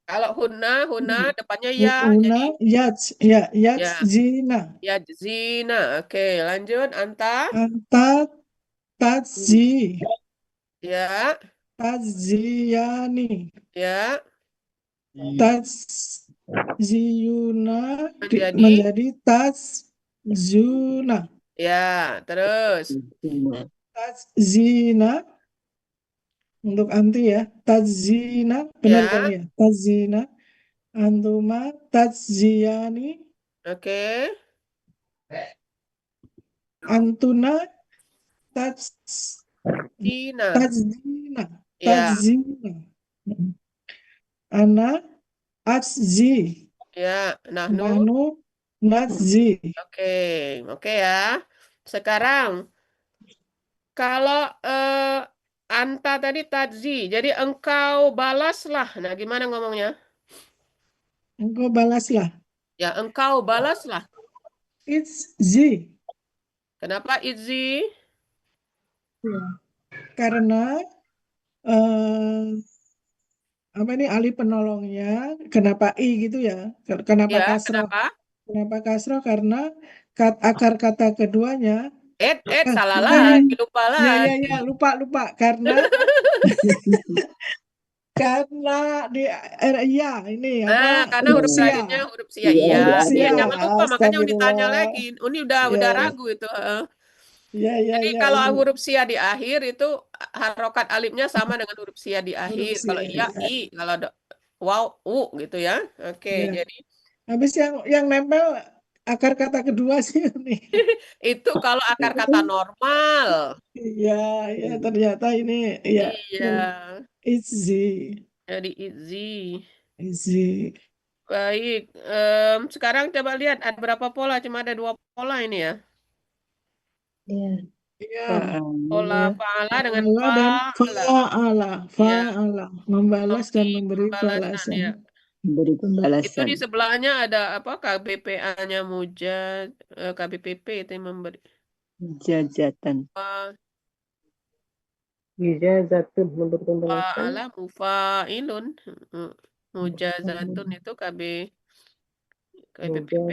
Kalau huna depannya ya. Huna yadzina. Yadzina. Oke, lanjut Anta. Anta tadzi. Ya. Tadziyani. Ya. Tadziyuna menjadi tadzuna. Ya, terus. Tadzina untuk anti ya. Tadzina benar kan ya? Tadzina. Antuma tadziyani. Oke. Antuna tadzina. Tadzina. Ana adzzi. Ya, nahnu nadzzi. Oke ya. Sekarang kalau Anta tadi tadzi, jadi engkau balaslah. Nah, gimana ngomongnya? Engkau balaslah. Ya, engkau balaslah. It's Z. Kenapa it's Z? Karena apa ini alif penolongnya? Kenapa I gitu ya? Kenapa Ya, kasroh? kenapa? Kenapa kasroh? Karena akar kata keduanya. Salah lagi, lupa lagi. Ya, lupa. Karena di ini apa? Karena huruf selanjutnya huruf sia. Iya, jangan lupa makanya Uni tanya lagi. Uni udah ragu itu. Jadi kalau huruf sia di akhir itu harokat alifnya sama dengan huruf sia di akhir. Kalau iya i, kalau wow u gitu ya. Oke, jadi habis yang nempel akar kata kedua sih nih. Itu kalau akar kata normal. Iya, ternyata ini ya. Iya. Izzi. Jadi izzi. Baik. Sekarang coba lihat ada berapa pola? Cuma ada 2 pola ini ya. Iya. Pola fa'ala dengan fa'ala. Membalas dan memberi balasan. Ya. Memberi pembalasan. Itu di sebelahnya ada apa? KBPA-nya mujad, KBPP itu yang memberi. Mujazatan. Mujazatun memberi pembalasan. Fa'ala mufa'ilun. Mujazatun itu KBPP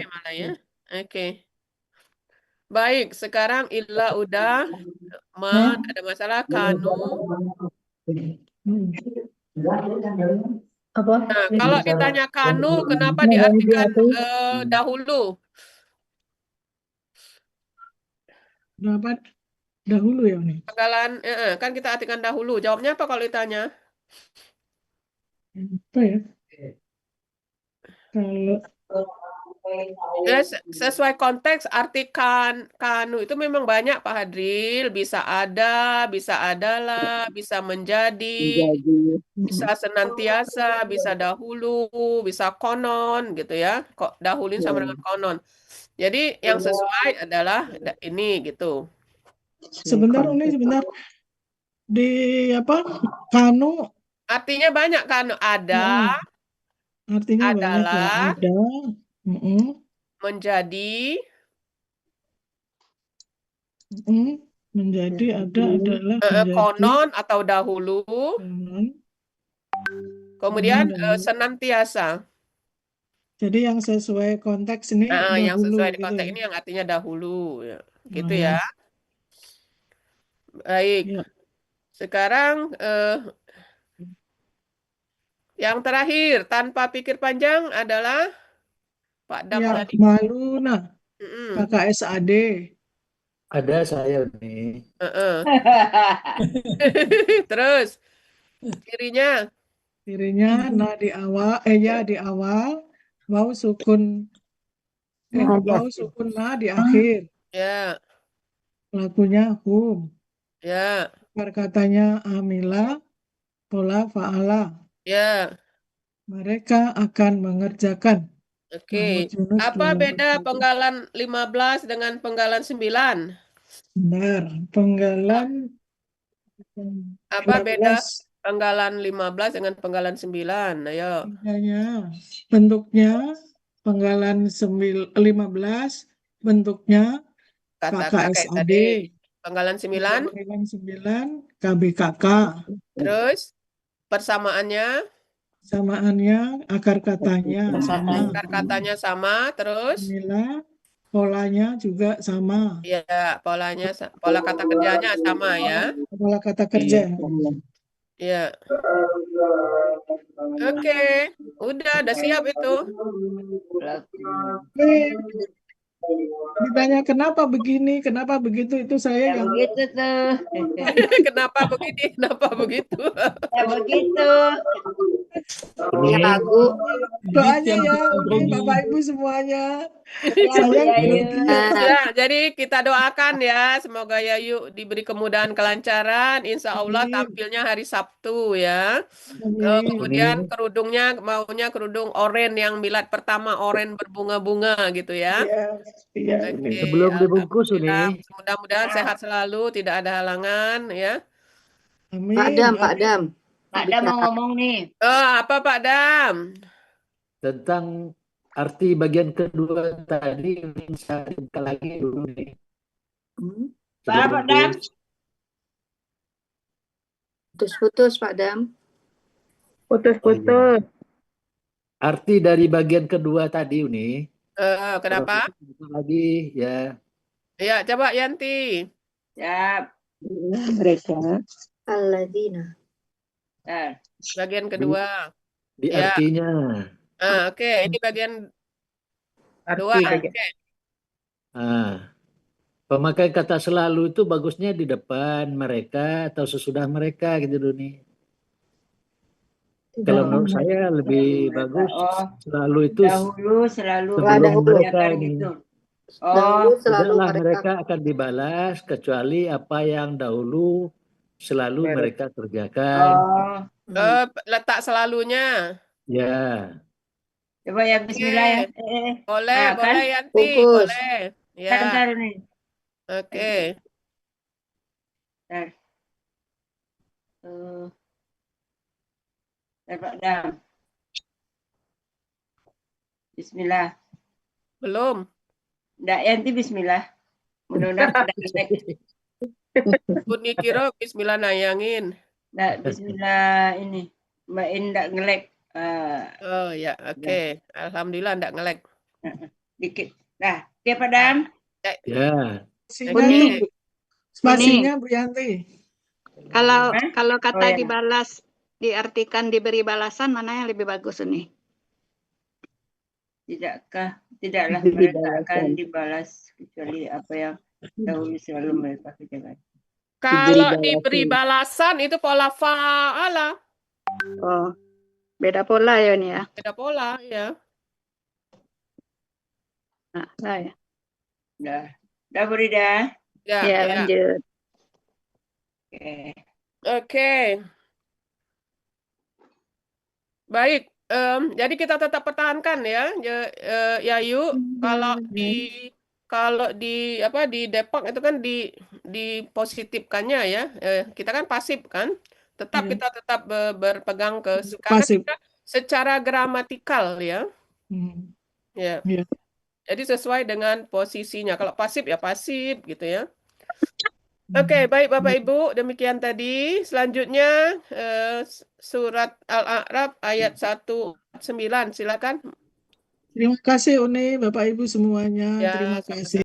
malah ya. Oke. Baik, sekarang illa udah ada masalah kanu Apa? Nah, kalau ditanya kanu, kenapa diartikan dahulu? Berapa dahulu ya nih? Penggalan, kan kita artikan dahulu. Jawabnya apa kalau ditanya? Apa ya? Kalau Ya, sesuai konteks arti kanu itu memang banyak Pak Hadril. Bisa ada, bisa adalah, bisa menjadi, bisa senantiasa, bisa dahulu, bisa konon gitu ya. Kok dahuluin sama dengan konon. Jadi yang sesuai adalah ini gitu. sebentar sebentar. Di apa? Kanu Artinya banyak kanu. Ada, artinya banyak ya. adalah, Ada. menjadi, menjadi, ada, adalah, menjadi. konon atau dahulu. Kemudian Konon, senantiasa. Jadi yang sesuai konteks ini Yang dahulu sesuai di gitu konteks ya. ini yang artinya dahulu ya. Gitu ya. Baik. Ya. Sekarang yang terakhir tanpa pikir panjang adalah Pak Dam Ya, tadi. Maluna. Kakak SAD. Ada saya nih. Terus cirinya Nah di awal ya di awal wau sukun wau sukun na di akhir. ya. Lakunya hum. Ya. Perkatanya amila, pola fa'ala. Ya. Mereka akan mengerjakan. Oke. Apa beda penggalan 15 dengan penggalan 9? Benar. Penggalan Apa 15. beda penggalan 15 dengan penggalan 9? Ayo. Bentuknya penggalan 15 bentuknya Kata KKSAD. kakek tadi. Penggalan 9? Penggalan 9 KBKK. Terus persamaannya? Samaannya akar katanya sama. Akar katanya sama, terus? Polanya juga sama. Ya, pola kata kerjanya sama ya. Pola kata kerja. Ya. Oke, udah siap itu. Ditanya kenapa begini, kenapa begitu, itu saya yang begitu tuh. Kenapa begini, kenapa begitu? Ya begitu. Ya lagu. Doanya ya, Bapak Ibu semuanya. Ya, jadi kita doakan ya, semoga Yayu diberi kemudahan kelancaran. Insya Allah tampilnya hari Sabtu ya. Kemudian kerudungnya maunya kerudung oren yang milad pertama, oren berbunga-bunga gitu ya. Iya. Sebelum dibungkus ini. Mudah-mudahan sehat selalu, tidak ada halangan ya. Amin. Pak Dam. Pak Dam mau ngomong nih. Apa Pak Dam? Tentang arti bagian kedua tadi, saya buka lagi dulu nih. Pak Dam. Putus-putus Pak Dam. Putus-putus. Arti dari bagian kedua tadi ini. Kenapa? Lagi ya. Ya, coba Yanti. Ya. Mereka. Alladzina. Bagian kedua. Di ya. artinya. Oke, ini bagian kedua. Oke. Pemakai kata selalu itu bagusnya di depan mereka atau sesudah mereka gitu dulu nih. Kalau menurut saya lebih bagus selalu itu dahulu selalu sebelum mereka ini. Gitu. Tidaklah mereka akan dibalas kecuali apa yang dahulu selalu mereka kerjakan. Letak selalunya. Ya. Coba yang bismillah ya. Boleh Yanti, boleh. Ya. Bentar nih. Oke. Pak Dam. Bismillah. Belum. Nggak Yanti bismillah. Mudah-mudahan Buni kira bismillah nayangin. Nggak bismillah ini. Mbak In nggak ngelek. Oh ya, oke. Alhamdulillah nggak ngelek. Dikit. Nah, oke Pak Dam. Ya. Spasinya Bu Yanti. Kalau Hah? kalau Oh kata ya. dibalas diartikan diberi balasan, mana yang lebih bagus ini? Tidaklah Diberi mereka akan balasan. dibalas kecuali apa yang dahulu selalu mereka kerjakan. Kalau diberi balasan itu pola fa'ala. Oh, beda pola ya ini ya. Beda pola, ya. Nah, saya. Dah Burida. Ya, Ya, ya. lanjut. Oke. Oke. Baik, jadi kita tetap pertahankan ya, Yayu. Kalau di apa di Depok itu kan dipositifkannya ya. Kita kan pasif kan. Tetap Iya. kita tetap berpegang ke karena Pasif. kita secara gramatikal ya. Hmm. Ya. Iya. Jadi sesuai dengan posisinya. Kalau pasif ya pasif gitu ya. Oke, baik Bapak Ibu, demikian tadi. Selanjutnya surat Al-A'raf ayat 149. Silakan. Terima kasih Uni, Bapak Ibu semuanya. Ya, Terima sama-sama. kasih.